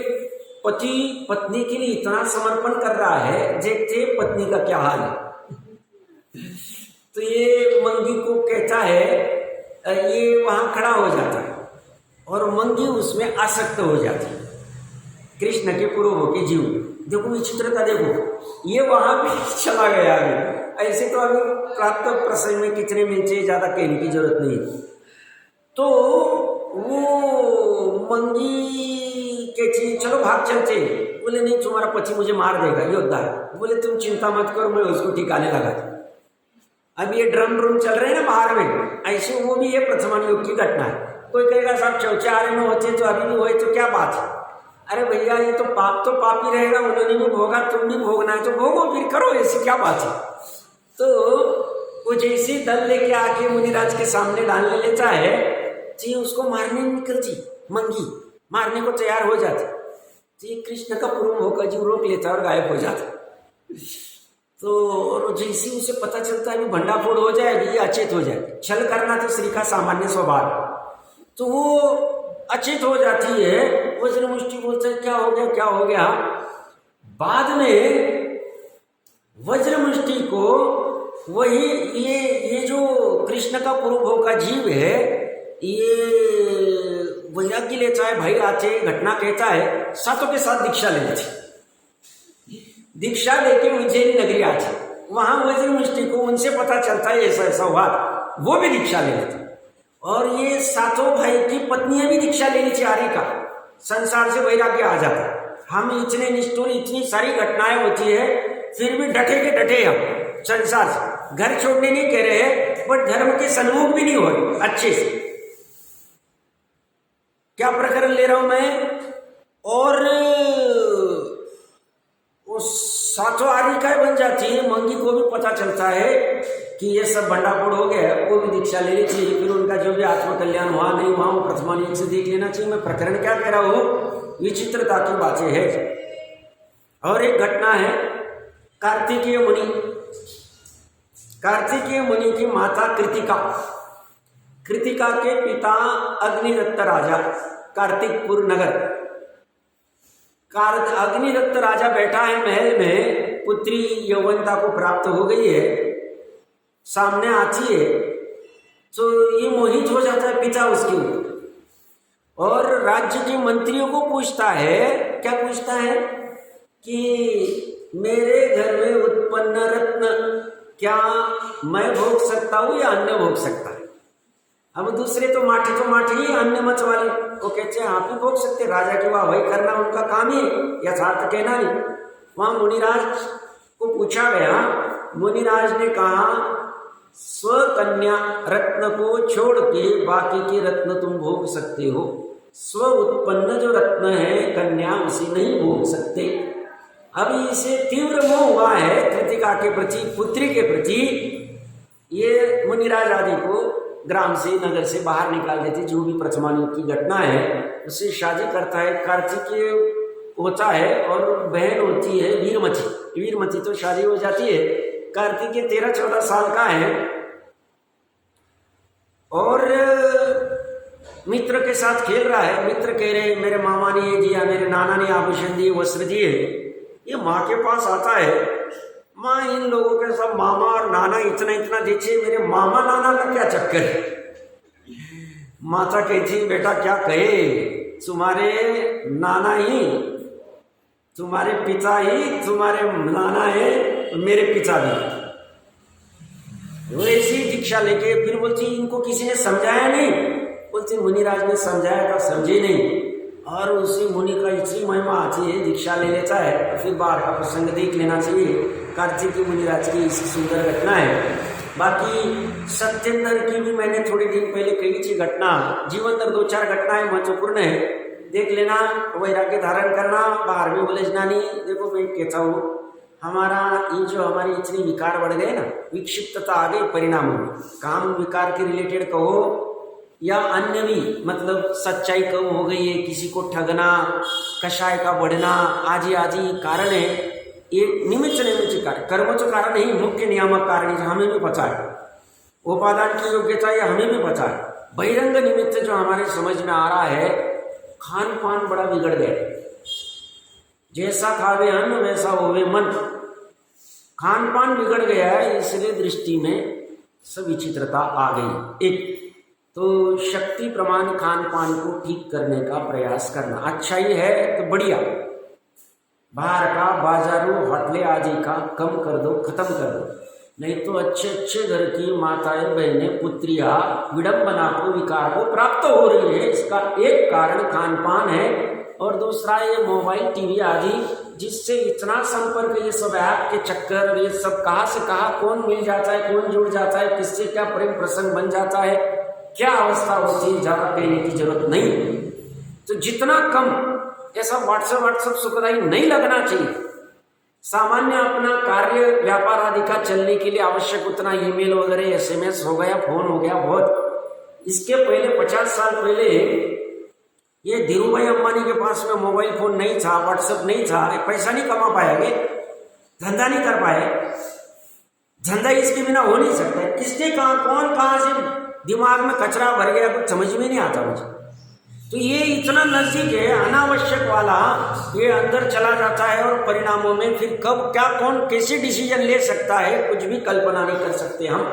पति पत्नी के लिए इतना समर्पण कर रहा है, देखते पत्नी का क्या हाल है। तो ये मंगी को कहता है, ये वहां खड़ा हो जाता है और मंगी उसमें आसक्त हो जाती है, कृष्ण के पुरोभव के जीव। देखो विचित्रता, देखो ये वहां पे चला गया आगे। ऐसे तो अभी प्राप्त प्रसंग में कितने मिनट ज्यादा कहने की जरूरत नहीं। तो वो मंगी कहती चलो भाग चलते। बोले नहीं, तुम्हारा पति मुझे मार देगा, योद्धा है। बोले तुम चिंता मत करो, मैं उसको ठिकाने लगा दूं। अब ये ड्रम चल रहे हैं ना बाहर में, ऐसे वो भी ये प्रथमानुयोग की घटना है। कोई कहेगा साहब शौचालय में होते तो अभी भी हुए तो क्या बात है। अरे भैया ये तो पाप ही रहेगा, उन्होंने भी भोगा, तुम भी भोगना है तो भोगो, फिर करो, ऐसी क्या बात है। तो वो जैसे दल लेके आके मुनिराज के सामने डालने लेता है, जी उसको मारने निकलती, मंगी मारने को तैयार हो जाती, जी कृष्ण का पुरोभव का जीव रोक लेता और गायब हो जाता। तो जैसे उसे पता चलता है भंडाफोड़ हो जाएगी, ये अचेत हो जाएगी। छल करना तो स्त्री का सामान्य स्वभाव, तो वो अचेत हो जाती है। वज्रमुष्टि बोलता है क्या हो गया। बाद में वज्रमुष्टि को वही ये जो कृष्ण का पुरोभव का जीव है, ये वैराग्य लेता है, भाई आते घटना कहता है, 7 के 7 दीक्षा ले लेते। दीक्षा लेके उज्जैनी नगरी आती, वहां वज्रमुष्टि को उनसे पता चलता है ऐसा हुआ, वो भी दीक्षा ले लेते। और ये 7 भाई की पत्नियां भी दीक्षा ले ली आर्य का, संसार से वैराग्य आ जाता है। हम इतने निष्ठुर, इतनी सारी घटनाएं होती है, फिर भी डटे हम संसार से। घर छोड़ने नहीं कह रहे हैं, बट धर्म के सन्मुख भी नहीं हो रहे अच्छे से। क्या प्रकरण ले रहा हूं मैं। और वो 7 आदि का बन जाती है। मंगी को भी पता चलता है कि ये सब भंडाफोड़ हो गया, वो भी दीक्षा ले ली चाहिए। फिर उनका जो भी आत्मकल्याण हुआ नहीं हुआ, वो प्रथमानुयोग से देख लेना चाहिए। मैं प्रकरण क्या कह रहा हूं, विचित्रता की बातें है। और एक घटना है, कार्तिकेय मुनि की माता कृतिका के पिता अग्निदत्त राजा, कार्तिकपुर नगर। अग्निदत्त राजा बैठा है महल में, पुत्री यौवनता को प्राप्त हो गई है, सामने आती है तो ये मोहित हो जाता है पिता उसके ऊपर। और राज्य के मंत्रियों को पूछता है, क्या पूछता है कि मेरे घर में उत्पन्न रत्न क्या मैं भोग सकता हूं या अन्य भोग सकता है। अब दूसरे तो माठी ही, अन्य मत वाले वो कहते हैं आप ही भोग सकते। राजा की वाह वही करना उनका काम ही, यथार्थ कहना नहीं। वहां मुनिराज को पूछा गया, मुनिराज ने कहा स्वकन्या रत्न को छोड़ के बाकी के रत्न तुम भोग सकते हो, स्व उत्पन्न जो रत्न है कन्या उसे नहीं भोग सकते। अभी इसे तीव्र मोह हुआ है कृतिका के प्रति, पुत्री के प्रति। ये मुनिराज आदि को ग्राम से नगर से बाहर निकाल देते, जो भी प्रथमानुग की घटना है उससे शादी करता है। कार्तिकेय होता है और बहन होती है वीरमती। वीरमती तो शादी हो जाती है। कार्तिकेय 13-14 साल का है और मित्र के साथ खेल रहा है। मित्र कह रहे मेरे मामा ने ये दिया, मेरे नाना ने आभूषण दिए, वस्त्र दिए। ये माँ के पास आता है, माँ इन लोगों के सब मामा और नाना इतना इतना देते, मेरे मामा नाना का क्या चक्कर है। माता कहती बेटा क्या कहे, तुम्हारे नाना ही, तुम्हारे पिता ही तुम्हारे नाना है, मेरे पिता भी। वो ऐसी दीक्षा लेके फिर बोलती इनको किसी ने समझाया नहीं। बोलती मुनिराज ने समझाया था, समझे नहीं। और उसी मुनि का इतनी महिमा आती है, दीक्षा ले लेता है। फिर बाहर का प्रसंग देख लेना चाहिए। कार्तिकेय मुनिराज की इसी सुंदर घटना है। बाकी सत्येंद्र की भी मैंने थोड़ी दिन पहले कही थी घटना। जीवन दर 2-4 घटनाएं महत्वपूर्ण है, देख लेना। वैराग्य धारण करना, बाहर में उलझना नहीं। देखो मैं कहता हूँ हमारा ये जो हमारी इतनी विकार बढ़ गए ना, विक्षिप्तता आ गई परिणामों में। काम विकार के रिलेटेड कहो या अन्य भी, मतलब सच्चाई कम हो गई है, किसी को ठगना, कषाय का बढ़ना आदि आदि कारण है। ये निमित्त कारण, कर्म तो कारण नहीं, मुख्य नियामक कारण है, हमें भी पता है। उपादान की योग्यता ये हमें भी पता है। बहिरंग निमित्त जो हमारे समझ में आ रहा है, खान पान बड़ा बिगड़ गया। जैसा खावे अन्न वैसा होवे मन। खान पान बिगड़ गया है, इसलिए दृष्टि में सब विचित्रता आ गई। एक तो शक्ति प्रमाण खान पान को ठीक करने का प्रयास करना। अच्छा ही है तो बढ़िया, बाहर का बाजारों होटले आदि का कम कर दो, खत्म कर दो। नहीं तो अच्छे अच्छे घर की माताएं बहनें पुत्रियां विडंबना को, विकार को प्राप्त हो रही है। इसका एक कारण खान पान है और दूसरा ये मोबाइल टीवी आदि, जिससे इतना संपर्क, ये सब ऐप के चक्कर, ये सब कहाँ से कहाँ कौन मिल जाता है, कौन जुड़ जाता है, किससे क्या प्रेम प्रसंग बन जाता है, क्या अवस्था होती है, ज़्यादा कहने की जरूरत नहीं। तो जितना कम ऐसा व्हाट्सएप सुखदायी नहीं लगना चाहिए। सामान्य अपना कार्य व्यापार आदि का चलने के लिए आवश्यक उतना ईमेल वगैरह, SMS हो गया, फोन हो गया बहुत। इसके पहले 50 साल पहले ये धीरूभाई अंबानी के पास में मोबाइल फोन नहीं था, व्हाट्सएप नहीं था, पैसा नहीं कमा पाएंगे, धंधा नहीं कर पाए। धंधा इसके बिना हो नहीं सकता। किसने कहा, कौन कहाँ से दिमाग में कचरा भर गया, कुछ समझ में नहीं आता मुझे। तो ये इतना नजदीक है, अनावश्यक वाला ये अंदर चला जाता है और परिणामों में फिर कब क्या कौन कैसे डिसीजन ले सकता है, कुछ भी कल्पना नहीं कर सकते हम।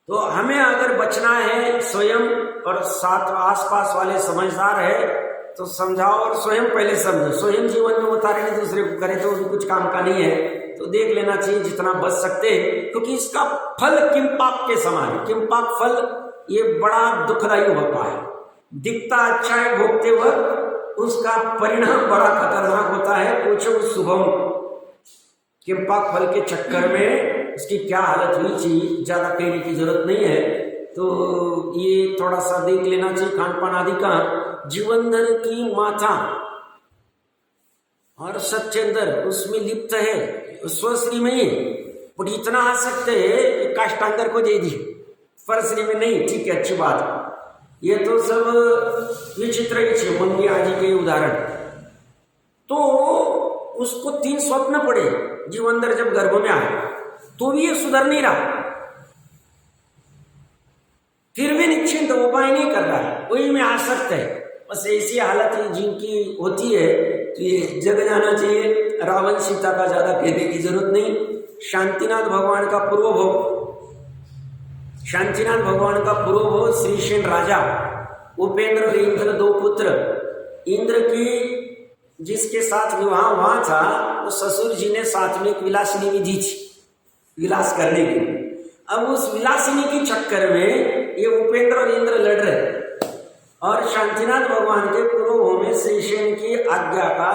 तो हमें अगर बचना है स्वयं और साथ आसपास वाले समझदार है तो समझाओ और स्वयं पहले समझो। स्वयं जीवन में उतारे नहीं दूसरे को करे तो भी कुछ काम का नहीं है। तो देख लेना चाहिए जितना बच सकते, क्योंकि इसका फल किंपाक के समान है। किंपाक फल ये बड़ा दुखदायी होता है। दिखता अच्छा है भोगते वक्त, उसका परिणाम बड़ा खतरनाक होता है। पूछो उस शुभम किंपाक फल के चक्कर में उसकी क्या हालत हुई थी, ज्यादा कहने की जरूरत नहीं है। तो ये थोड़ा सा देख लेना चाहिए खान पान आदि का। जीवनधर की माता और सत्येंद्र उसमें लिप्त है, स्वश्री में ही, और इतना आसक्त है कि काष्टांगर को दे दी, परश्री में नहीं। ठीक है, अच्छी बात। ये तो सब विचित्र ही मंगी आदि के उदाहरण। तो उसको 3 स्वप्न पड़े जीवनधर जब गर्भ में आए, तो भी ये सुधर नहीं रहा। फिर भी निश्चिंत उपाय नहीं कर रहा है, वही में आसक्त है। बस ऐसी हालत है जिनकी होती है तो ये जग जाना चाहिए। रावण सीता का ज्यादा कहने की जरूरत नहीं। शांतिनाथ भगवान का पूर्व भोग, शांतिनाथ भगवान का पूर्व भोग श्रीशेन राजा, उपेंद्र और इंद्र 2 पुत्र। इंद्र की जिसके साथ विवाह वहां था, वो ससुर जी ने साथ में एक विलासिनी भी दी थी विलास करने की। अब उस विलासिनी के चक्कर में ये उपेंद्र और इंद्र लड़ रहे, और शांतिनाथ भगवान के पूर्व में श्रीशेन की आज्ञा का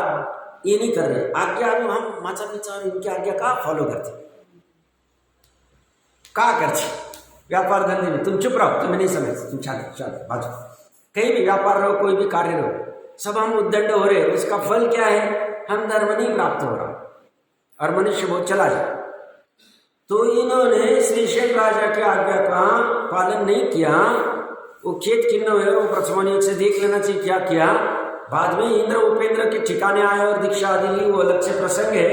ये नहीं कर रहे। आज्ञा में हम माता पिता और इनकी आज्ञा का फॉलो करते। का करछे व्यापार धंधे में तुम चुप रहो, तुम्हें नहीं समझ, तुम चलो बाजू, कहीं भी व्यापार रहो, कोई भी कार्य रहो, सब हम उद्दंड हो रहे, उसका फल क्या है? हम धर्म नहीं प्राप्त हो रहा और मनुष्य बहुत चला जाए। तो इन्होंने श्रीशैल राजा की आज्ञा का पालन नहीं किया। वो खेत किन्न है, वो प्रथम से देख लेना चाहिए क्या किया। बाद में इंद्र उपेंद्र के ठिकाने आए और दीक्षा आदि ली, वो अलग से प्रसंग है।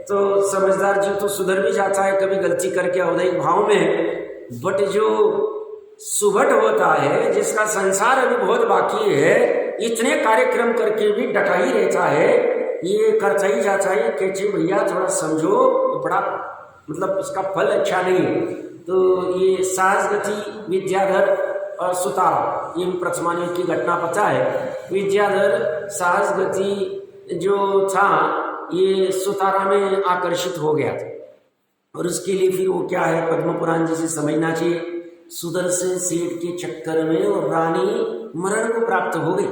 तो समझदार जीव तो सुधर भी जाता है कभी गलती करके औदैहिक भाव में, बट जो सुभट होता है, जिसका संसार अभी बहुत बाकी है, इतने कार्यक्रम करके भी डटा ही रहता है, ये करता ही जाता है। कहते भैया थोड़ा समझो, बड़ा मतलब इसका फल अच्छा नहीं है। तो ये सहज गति विद्याधर और सुतारा, ये प्रथमान्य की घटना पता है। विद्याधर सहज गति जो था ये सुतारा में आकर्षित हो गया था, और उसके लिए फिर वो क्या है, पद्म पुराण जिसे समझना चाहिए। सुदर्शन सेठ के चक्कर में और रानी मरण को प्राप्त हो गई।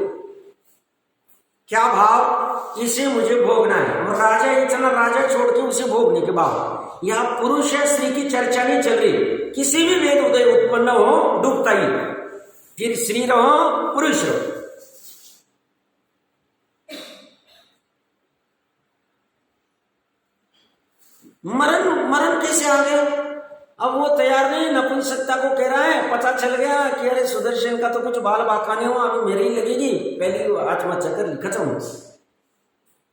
क्या भाव, इसे मुझे भोगना है, और राजा इतना राजा छोड़ के उसे भोगने के बाद यहाँ पुरुष या स्त्री की चर्चा नहीं चल रही। किसी भी वेद उदय उत्पन्न हो डूबता ही, फिर स्त्री रहो पुरुष रहो। मरण कैसे आ गए? अब वो तैयार नहीं, नपुंसकता को कह रहा है, पता चल गया कि अरे सुदर्शन का तो कुछ बाल बाका नहीं हुआ, अभी मेरे ही लगेगी, पहली आत्महत्या कर ली, खत्म हो,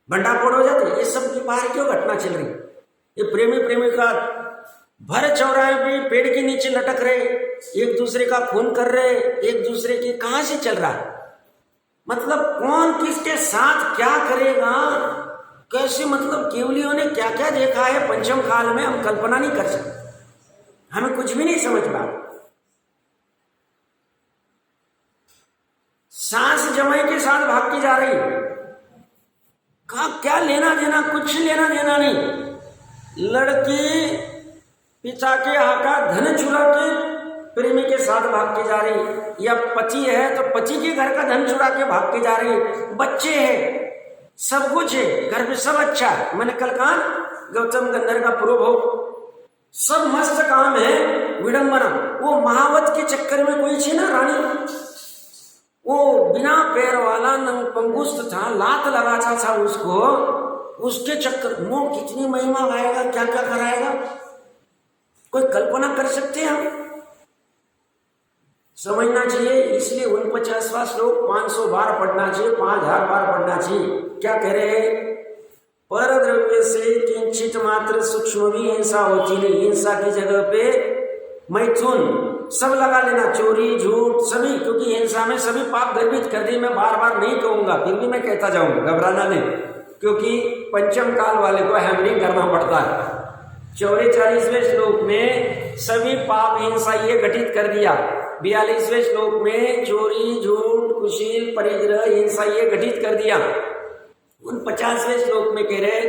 भंडाफोड़ हो जाते। ये सब की बाहर क्यों घटना चल रही? ये प्रेमी प्रेमिका भर चौराहे पे पेड़ के नीचे लटक रहे, एक दूसरे का खून कर रहे, एक दूसरे के, कहां से चल रहा है? मतलब कौन किसके साथ क्या करेगा, कैसे, मतलब केवलियों ने क्या क्या देखा है पंचम काल में, हम कल्पना नहीं कर सकते, हमें कुछ भी नहीं समझ पा। सास जमाई के साथ भागती जा रही, कहा क्या लेना देना, कुछ लेना देना नहीं। लड़की पिता के हाका धन चुरा के प्रेमी के साथ भाग के जा रही, या पति है तो पति के घर का धन चुरा के भाग के जा रही, बच्चे हैं, सब कुछ है, घर पे सब अच्छा है। मैंने कल कहा गौतम गंधर्व का पूर्वभोग, सब मस्त काम है, विडंबना। वो महावत के चक्कर में कोई थी ना रानी, वो बिना पैर वाला पंगुस्त था, लात लगाता था उसको, उसके चक्कर में कितनी महिमा गाएगा, क्या क्या कराएगा, कोई कल्पना कर सकते हैं हम? समझना चाहिए। इसलिए 49वां श्लोक 500 बार पढ़ना चाहिए, 5000 बार पढ़ना चाहिए। क्या कह रहे हैं? पर द्रव्य से किंचित मात्र सूक्ष्म भी हिंसा होती नहीं। हिंसा की जगह पे मैथुन सब लगा लेना, चोरी झूठ सभी, क्योंकि हिंसा में सभी पाप गर्भित कर दी। मैं बार बार नहीं कहूंगा, फिर भी मैं कहता जाऊंगा, घबराना नहीं, क्योंकि पंचम काल वाले को हैमरिंग करना पड़ता है। 44वें श्लोक में सभी पाप हिंसा ये घटित कर दिया। 42वें श्लोक में चोरी झूठ कुशील परिग्रह हिंसा ये घटित कर दिया। 49वें श्लोक में कह रहे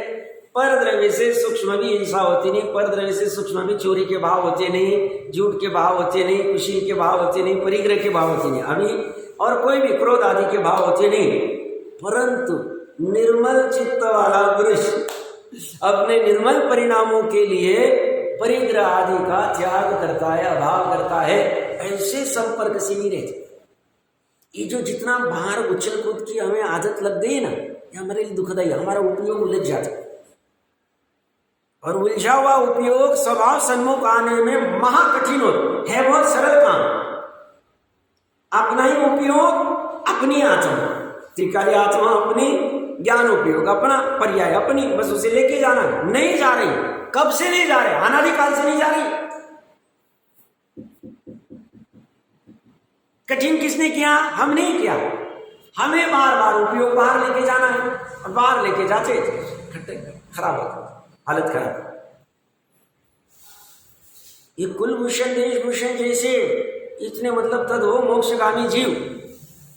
पर द्रव्य से सूक्ष्म भी हिंसा होती नहीं, पर द्रव्य से सूक्ष्म भी चोरी के भाव होते नहीं, झूठ के भाव होते नहीं, कुशील के भाव होते नहीं, परिग्रह के भाव होते नहीं, अभी और कोई भी क्रोध आदि के भाव होते नहीं। परंतु निर्मल चित्त वाला पुरुष अपने निर्मल परिणामों के लिए परिग्रह आदि का त्याग करता है, अभाव करता है, ऐसे संपर्क से नहीं रहते। ये जो जितना बाहर उछल कूद की हमें आदत लग गई ना, ये हमारे लिए दुखदायी, हमारा उपयोग उलझ जाता है, और उलझा हुआ उपयोग स्वभाव सन्मुख आने में महाकठिन होता है। बहुत सरल काम, अपना ही उपयोग अपनी आत्मा, त्रिकाली आत्मा अपनी, ज्ञान उपयोग अपना, पर्याय अपनी, बस उसे लेके जाना। नहीं जा रही, कब से नहीं जा रहे? अनादिकाल से नहीं जा रही। कठिन किसने किया? हम नहीं किया। हमें बार बार उपयोग बाहर लेके जाना है, और बाहर लेके जाते खराब होता, हालत खराब। ये कुलभूषण देशभूषण जैसे इतने मतलब तद हो मोक्षगामी जीव,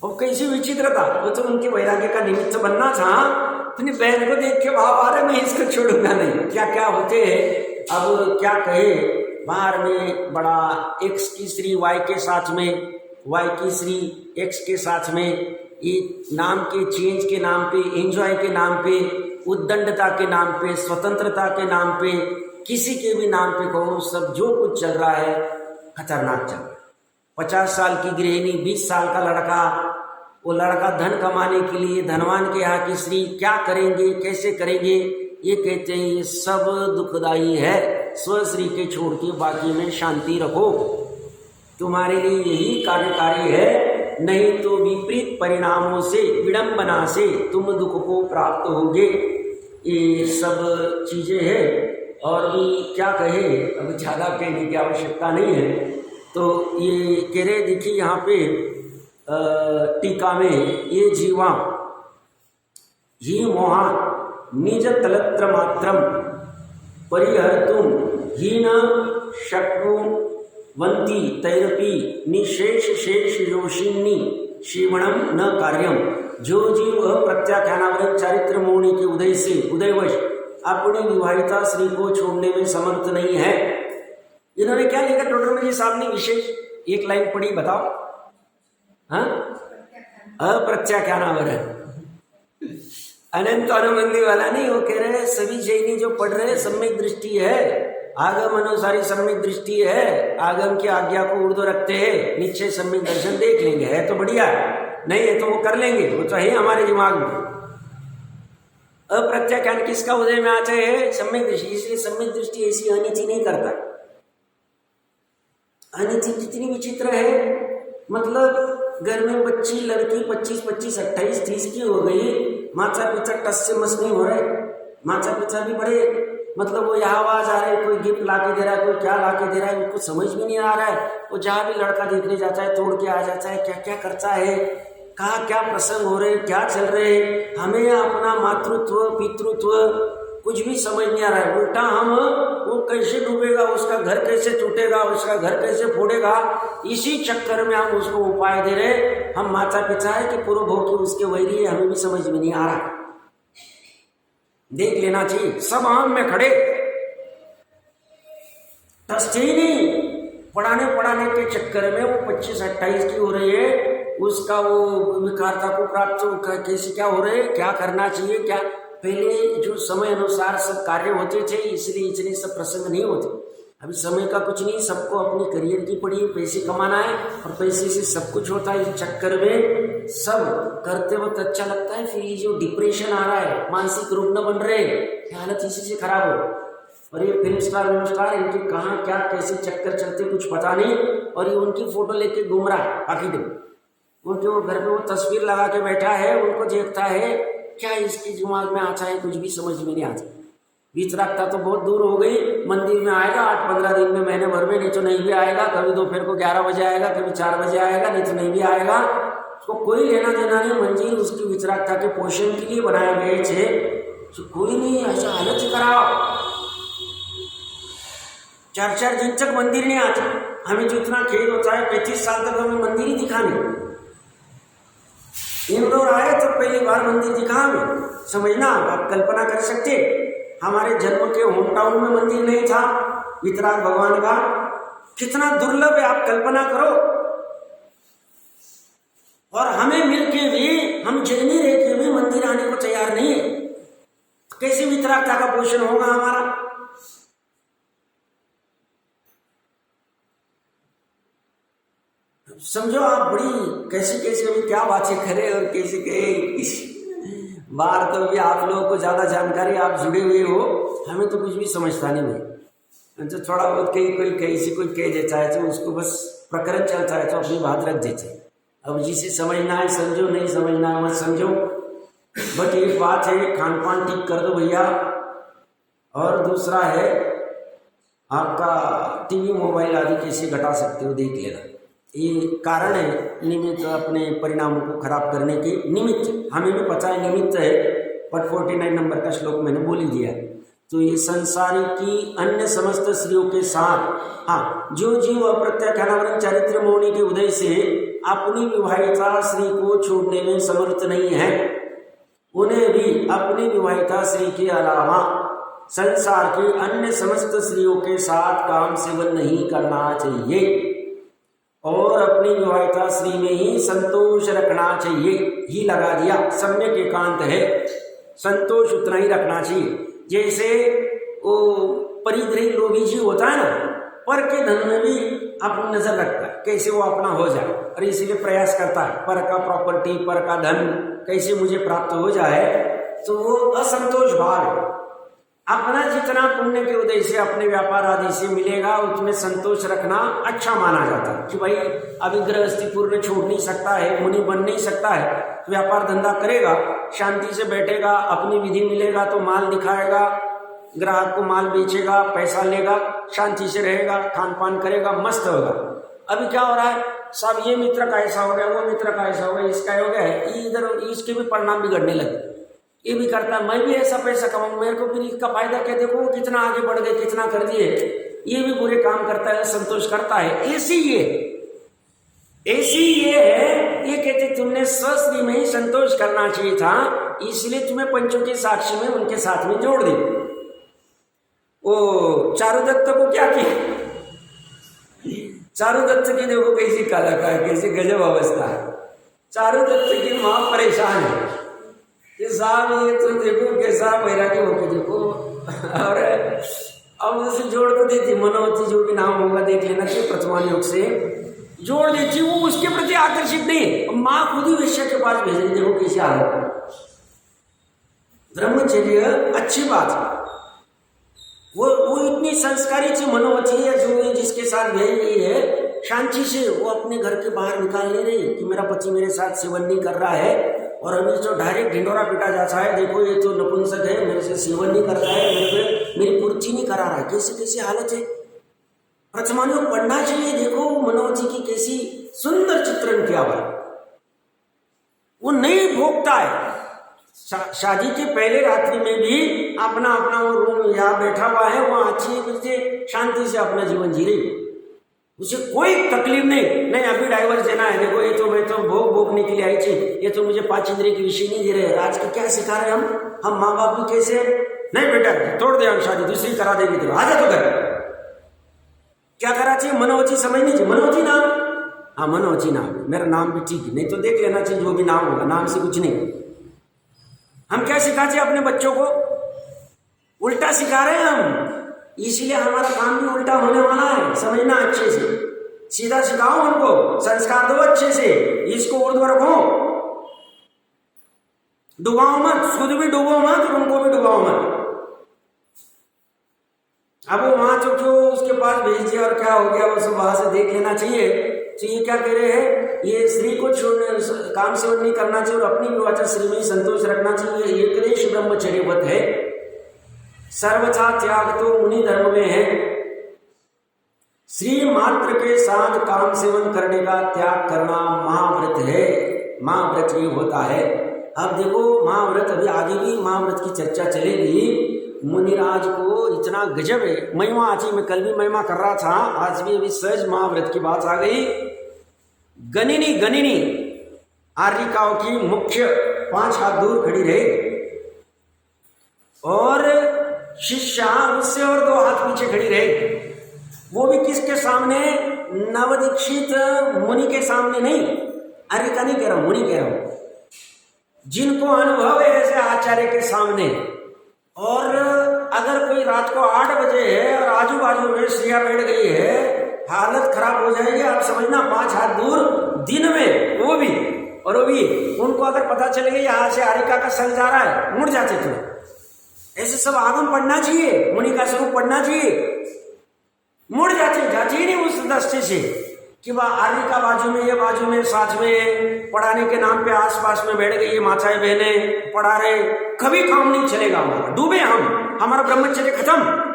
और कैसी विचित्रता। वो तो उनके वैराग्य का निमित्त बनना था। अपनी बहन को देख के भाव आ रहे, मैं इसको छोड़ूंगा नहीं। क्या क्या होते हैं, अब क्या कहे। बाहर में बड़ा एक्स की स्त्री वाई के साथ में, वाई की स्त्री एक्स के साथ में, ये नाम के चेंज के नाम पे, एंजॉय के नाम पे, उद्दंडता के नाम पे, स्वतंत्रता के नाम पे, किसी के भी नाम पे कहो, सब जो कुछ चल रहा है खतरनाक चल रहा है। 50 साल की गृहिणी, 20 साल का लड़का, वो लड़का धन कमाने के लिए धनवान के यहाँ की स्त्री क्या करेंगे, कैसे करेंगे, ये कहते हैं ये सब दुखदाई है। स्वश्री के छोड़ के बाकी में शांति रखो, तुम्हारे लिए यही कार्यकारी है, नहीं तो विपरीत परिणामों से, विडंबना से तुम दुख को प्राप्त होगे। ये सब चीज़ें हैं और भी क्या कहे, अब ज़्यादा कहने की आवश्यकता नहीं है। तो ये कह रहे देखिए यहाँ पे टीका में, ये जीवा ही मोहा निज तलत्र मात्रम परिहर्तुम हीन शक्नुवन्ति तैरपि निशेष शेष योषिनी शिवणम न कार्यम। जो जीव प्रत्याख्यानावरण चारित्र मोहनी के उदय से उदयवश अपनी विवाहिता स्त्री को छोड़ने में समर्थ नहीं है। इन्होंने क्या लिखा टोटल साहब ने, विशेष एक लाइन पढ़ी, बताओ। हाँ, अप्रत्याख्यानावरण अनंत अनुबंधी वाला नहीं, वो कह रहे हैं सभी जैनी जो पढ़ रहे हैं सम्यक दृष्टि है, आगम अनुसारी सम्यक दृष्टि है, आगम की आज्ञा को ऊर्ध्व रखते हैं, निश्चय सम्यक दर्शन देख लेंगे, है तो बढ़िया, नहीं है तो वो कर लेंगे, वो तो है हमारे दिमाग में। अप्रत्याख्यान किसका उदय में आते है, सम्यक दृष्टि, इसलिए सम्यक दृष्टि ऐसी अनिति नहीं करता। अनिति कितनी विचित्र है, मतलब घर में बच्ची लड़की 25, 28, 30 की हो गई, माता पिता टस से मस नहीं हो रहे, माता पिता भी बड़े, मतलब वो यहाँ आवाज आ रहे, कोई गिफ्ट ला के दे रहा है, कोई क्या ला के दे रहा है, उनको समझ भी नहीं आ रहा है। वो जहाँ भी लड़का देखने जाता है तोड़ के आ जाता है, क्या क्या करता है, कहाँ क्या प्रसंग हो रहे, क्या चल रहे, हमें अपना मातृत्व पितृत्व कुछ भी समझ नहीं आ रहा है। उल्टा हम वो कैसे डूबेगा, उसका घर कैसे टूटेगा, उसका घर कैसे फोड़ेगा, इसी चक्कर में हम उसको उपाय दे रहे। हम माता पिता है कि पूर्व भोग के उसके वैरी है, हमें भी समझ में नहीं आ रहा। देख लेना चाहिए, सब आम में खड़े टसते ही नहीं, पढ़ाने के चक्कर में वो 25-28 की हो रही है, उसका वो विकारता को प्राप्त कैसे क्या हो रहे, क्या करना चाहिए, क्या पहले जो समय अनुसार सब कार्य होते थे, इसलिए इतने सब प्रसंग नहीं होते। अभी समय का कुछ नहीं, सबको अपनी करियर की पड़ी है, पैसे कमाना है और पैसे से सब कुछ होता है। इस चक्कर में सब करते वक्त अच्छा लगता है, फिर ये जो डिप्रेशन आ रहा है, मानसिक रुग्ण बन रहे हैं, हालत इसी से खराब हो। और ये फिल्म स्टार इनके कहाँ क्या कैसे चक्कर चलते कुछ पता नहीं, और ये उनकी फोटो लेके घूम रहा है बाकी दिन, उनके वो घर पे वो तस्वीर लगा के बैठा है, उनको देखता है, क्या इसके दिमाग में आता है, कुछ भी समझ में नहीं आता। वितरागता तो बहुत दूर हो गई, मंदिर में आएगा 8-15 दिन में, महीने भर में, नहीं तो नहीं भी आएगा, कभी दोपहर को 11 बजे आएगा, कभी 4 बजे आएगा, नहीं तो नहीं भी आएगा, उसको कोई लेना देना नहीं। मंदिर उसकी वितरागता के पोषण के लिए बनाए गए थे, तो कोई नहीं ऐसा हालत ही कराओ। 4-4 दिन तक मंदिर नहीं आते, हमें जो इतना खेद होता है, 35 साल तक हमें मंदिर ही दिखा नहीं। इंदौर आए तो पहली बार मंदिर दिखा हमें, समझना, आप कल्पना कर सकते, हमारे जन्म के होम टाउन में मंदिर नहीं था वितराग भगवान का, कितना दुर्लभ है, आप कल्पना करो। और हमें मिलके भी, हम जैनी रह के भी मंदिर आने को तैयार नहीं है, कैसे वितरागता का पोषण होगा हमारा। समझो आप, बड़ी कैसे कैसे अभी क्या बातें करें और कैसे कहे बार, तो अभी आप लोगों को ज़्यादा जानकारी, आप जुड़े हुए हो, हमें तो कुछ भी समझता नहीं भाई। तो थोड़ा बहुत कोई कैसे कोई कह देता है तो उसको बस प्रकरण चलता है तो अपनी बात रख देते हैं। अब जिसे समझना है समझो, नहीं समझना है मत समझो, बट एक बात है, खान पान ठीक कर दो भैया। और दूसरा है आपका टीवी मोबाइल आदि कैसे घटा सकते हो देख लेना। ये कारण है निमित्त, अपने परिणामों को खराब करने के निमित्त, हमें भी पता है निमित्त है, बट 49 नंबर का श्लोक मैंने बोल ही दिया। तो ये संसारी की अन्य समस्त स्त्रियों के साथ, हाँ, जो जीव अप्रत्याख्यानावरण चारित्र मोहनी के उदय से अपनी विवाहिता स्त्री को छोड़ने में समर्थ नहीं है, उन्हें भी अपनी विवाहिता स्त्री के अलावा संसार की अन्य समस्त स्त्रियों के साथ काम सेवन नहीं करना चाहिए और अपनी विवाहिता स्त्री में ही संतोष रखना चाहिए। ही लगा दिया, सम्यक एकांत है, संतोष उतना ही रखना चाहिए। जैसे वो परिग्रही लोभी जीव होता है ना, पर के धन में भी अपनी नजर रखता है, कैसे वो अपना हो जाए, और इसीलिए प्रयास करता है पर का प्रॉपर्टी, पर का धन कैसे मुझे प्राप्त हो जाए। तो वो असंतोष भाव है। अपना जितना पुण्य के उदय से, अपने व्यापार आदि से मिलेगा, उसमें संतोष रखना अच्छा माना जाता है कि भाई अभी गृहस्थी पूर्ण छोड़ नहीं सकता है, मुनि बन नहीं सकता है, व्यापार धंधा करेगा, शांति से बैठेगा, अपनी विधि मिलेगा तो माल दिखाएगा, ग्राहक को माल बेचेगा, पैसा लेगा, शांति से रहेगा, खान पान करेगा, मस्त होगा। अभी क्या हो रहा है साहब, ये मित्र का ऐसा हो गया, वो मित्र का ऐसा हो गया, इसका हो गया, इधर इसके भी परिणाम बिगड़ने लगे। ये भी करता है, मैं भी ऐसा पैसा कमाऊं, मेरे को फिर इसका फायदा क्या, देखो वो कितना आगे बढ़ गए, कितना कर दिए, ये भी बुरे काम करता है, संतोष करता है। ऐसी ये है, ये कहते तुमने स्वश्री में ही संतोष करना चाहिए था, इसलिए तुम्हें पंचों के साक्षी में उनके साथ में जोड़ दी। वो चारुदत्त को क्या किया, चारुदत्त की देखो कैसी कलाकार है, कैसी गजब अवस्था है। चारुदत्त की मां परेशान है कि साहब ये तो देखो कैसा बैरागी होके देखो, और अब उसे जोड़ तो देती मनोवती, जो भी नाम होगा देख लेना चाहिए, प्रथमान योग से जोड़ देती, वो उसके प्रति आकर्षित नहीं, माँ खुद ही वेश्या के पास भेज रही, देखो कैसी हालत। ब्रह्मचर्य अच्छी बात है, वो इतनी संस्कारी थी, मनोवती है, जो जिसके साथ भेज रही है, शांति से वो अपने घर के बाहर निकाल ले रही कि मेरा पति मेरे साथ सेवन नहीं कर रहा है, और अभी तो डायरेक्ट ढिंडोरा पिटा जाता है, देखो ये तो नपुंसक है, मेरे से सेवन नहीं करता है, मेरी पूर्ति नहीं करा रहा है, कैसी हालत है। प्रथमानियों पढ़ना चाहिए, देखो मनोवती की कैसी सुंदर चित्रण किया हुआ, वो नहीं भोगता है। शादी के पहले रात्रि में भी अपना वो रूम यहाँ बैठा हुआ है, वहां अच्छी से शांति से अपना जीवन जी रही, उसे कोई तकलीफ नहीं अभी डाइवर्स देना है, देखो ये तो मैं तो भोगने के लिए आई थी, ये तो मुझे 5 इंद्रिय के विषय नहीं दे रहे। आज के क्या सिखा रहे हम माँ बाप भी कैसे, नहीं बेटा तोड़ दे हम शादी, दूसरी करा देगी, तो आजा तो घर, क्या करा चाहिए, मनोवती समझनी चाहिए, मनोवती नाम, हाँ मनोवती नाम, मेरा नाम भी ठीक है, नहीं तो देख लेना चाहिए जो भी नाम होगा, नाम से कुछ नहीं। हम क्या सिखाते अपने बच्चों को, उल्टा सिखा रहे हैं हम, इसलिए हमारा काम भी उल्टा होने वाला है, समझना अच्छे से, सीधा सिखाओ उनको, संस्कार दो अच्छे से, इसको ऊर्ध्व रखो, डुबाओ मत, खुद भी डूबो मत और उनको भी डुबाओ मत। अब वो वहां तो क्यों उसके पास भेज दिया और क्या हो गया, वो सब वहां से देख लेना चाहिए। तो ये क्या कह रहे हैं, ये स्त्री को छोड़ने, काम सेवन नहीं करना चाहिए और अपनी विवाचा स्त्री में संतोष रखना चाहिए, ये क्लेश ब्रह्मचर्यवत है। सर्वथा त्याग तो मुनि धर्म में है, श्री मात्र के साथ काम सेवन करने का त्याग करना महाव्रत है, महाव्रत ये होता है। अब देखो महाव्रत, अभी आगे भी महाव्रत की चर्चा चलेगी। मुनिराज को इतना गजब है महिमा आती, मैं कल भी महिमा कर रहा था, आज भी अभी सहज महाव्रत की बात आ गई। गनिनी आर्यिकाओं की मुख्य 5 हाथ दूर खड़ी रहे और शिष्या उससे और 2 हाथ पीछे खड़ी रहे, वो भी किसके सामने, नवदीक्षित मुनि के सामने नहीं, आर्यिका नहीं कह रहा हूं, मुनि कह रहा हूं, जिनको अनुभव है ऐसे आचार्य के सामने। और अगर कोई रात को 8 बजे है और आजू बाजू में स्त्रियां बैठ गई है, हालत खराब हो जाएगी, आप समझना, 5 हाथ दूर दिन में, वो भी उनको अगर पता चलेगा यहाँ से आर्यिका का संग जा रहा है, मुड़ जाते थे। ऐसे सब आगम पढ़ना चाहिए, मुनि का स्वरूप पढ़ना चाहिए, मुड़ जाती ही नहीं उस दृष्टि से कि वह आर्यिका बाजू में, ये बाजू में, साथ में पढ़ाने के नाम पे आसपास में बैठ गई, ये माताएं बहनें पढ़ा रहे, कभी काम नहीं चलेगा हमारा, डूबे हमारा ब्रह्मचर्य खत्म।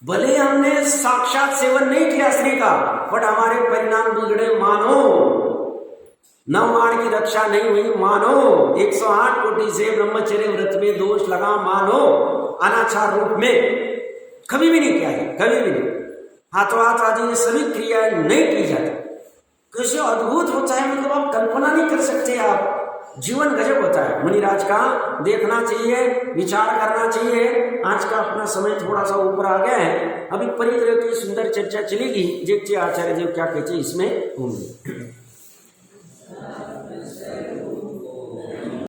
भले हमने साक्षात सेवन नहीं किया स्त्री का, बट हमारे परिणाम बिगड़े मानो, 9 आड़ की रक्षा नहीं हुई मानो, 108 कोटि से ब्रह्मचर्य व्रत में दोष लगा मानो, अनाचार रूप में कभी भी नहीं किया है, कभी भी नहीं, हाथों हाथ आदि ये सभी क्रियाएं नहीं की जाती। कैसे अद्भुत होता है, मतलब आप कल्पना नहीं कर सकते, आप जीवन गजब होता है मुनिराज का, देखना चाहिए, विचार करना चाहिए। आज का अपना समय थोड़ा सा ऊपर आ गया है, अभी परिग्रह की सुंदर चर्चा चलेगी, देखते आचार्य देव क्या कहते हैं इसमें होंगे।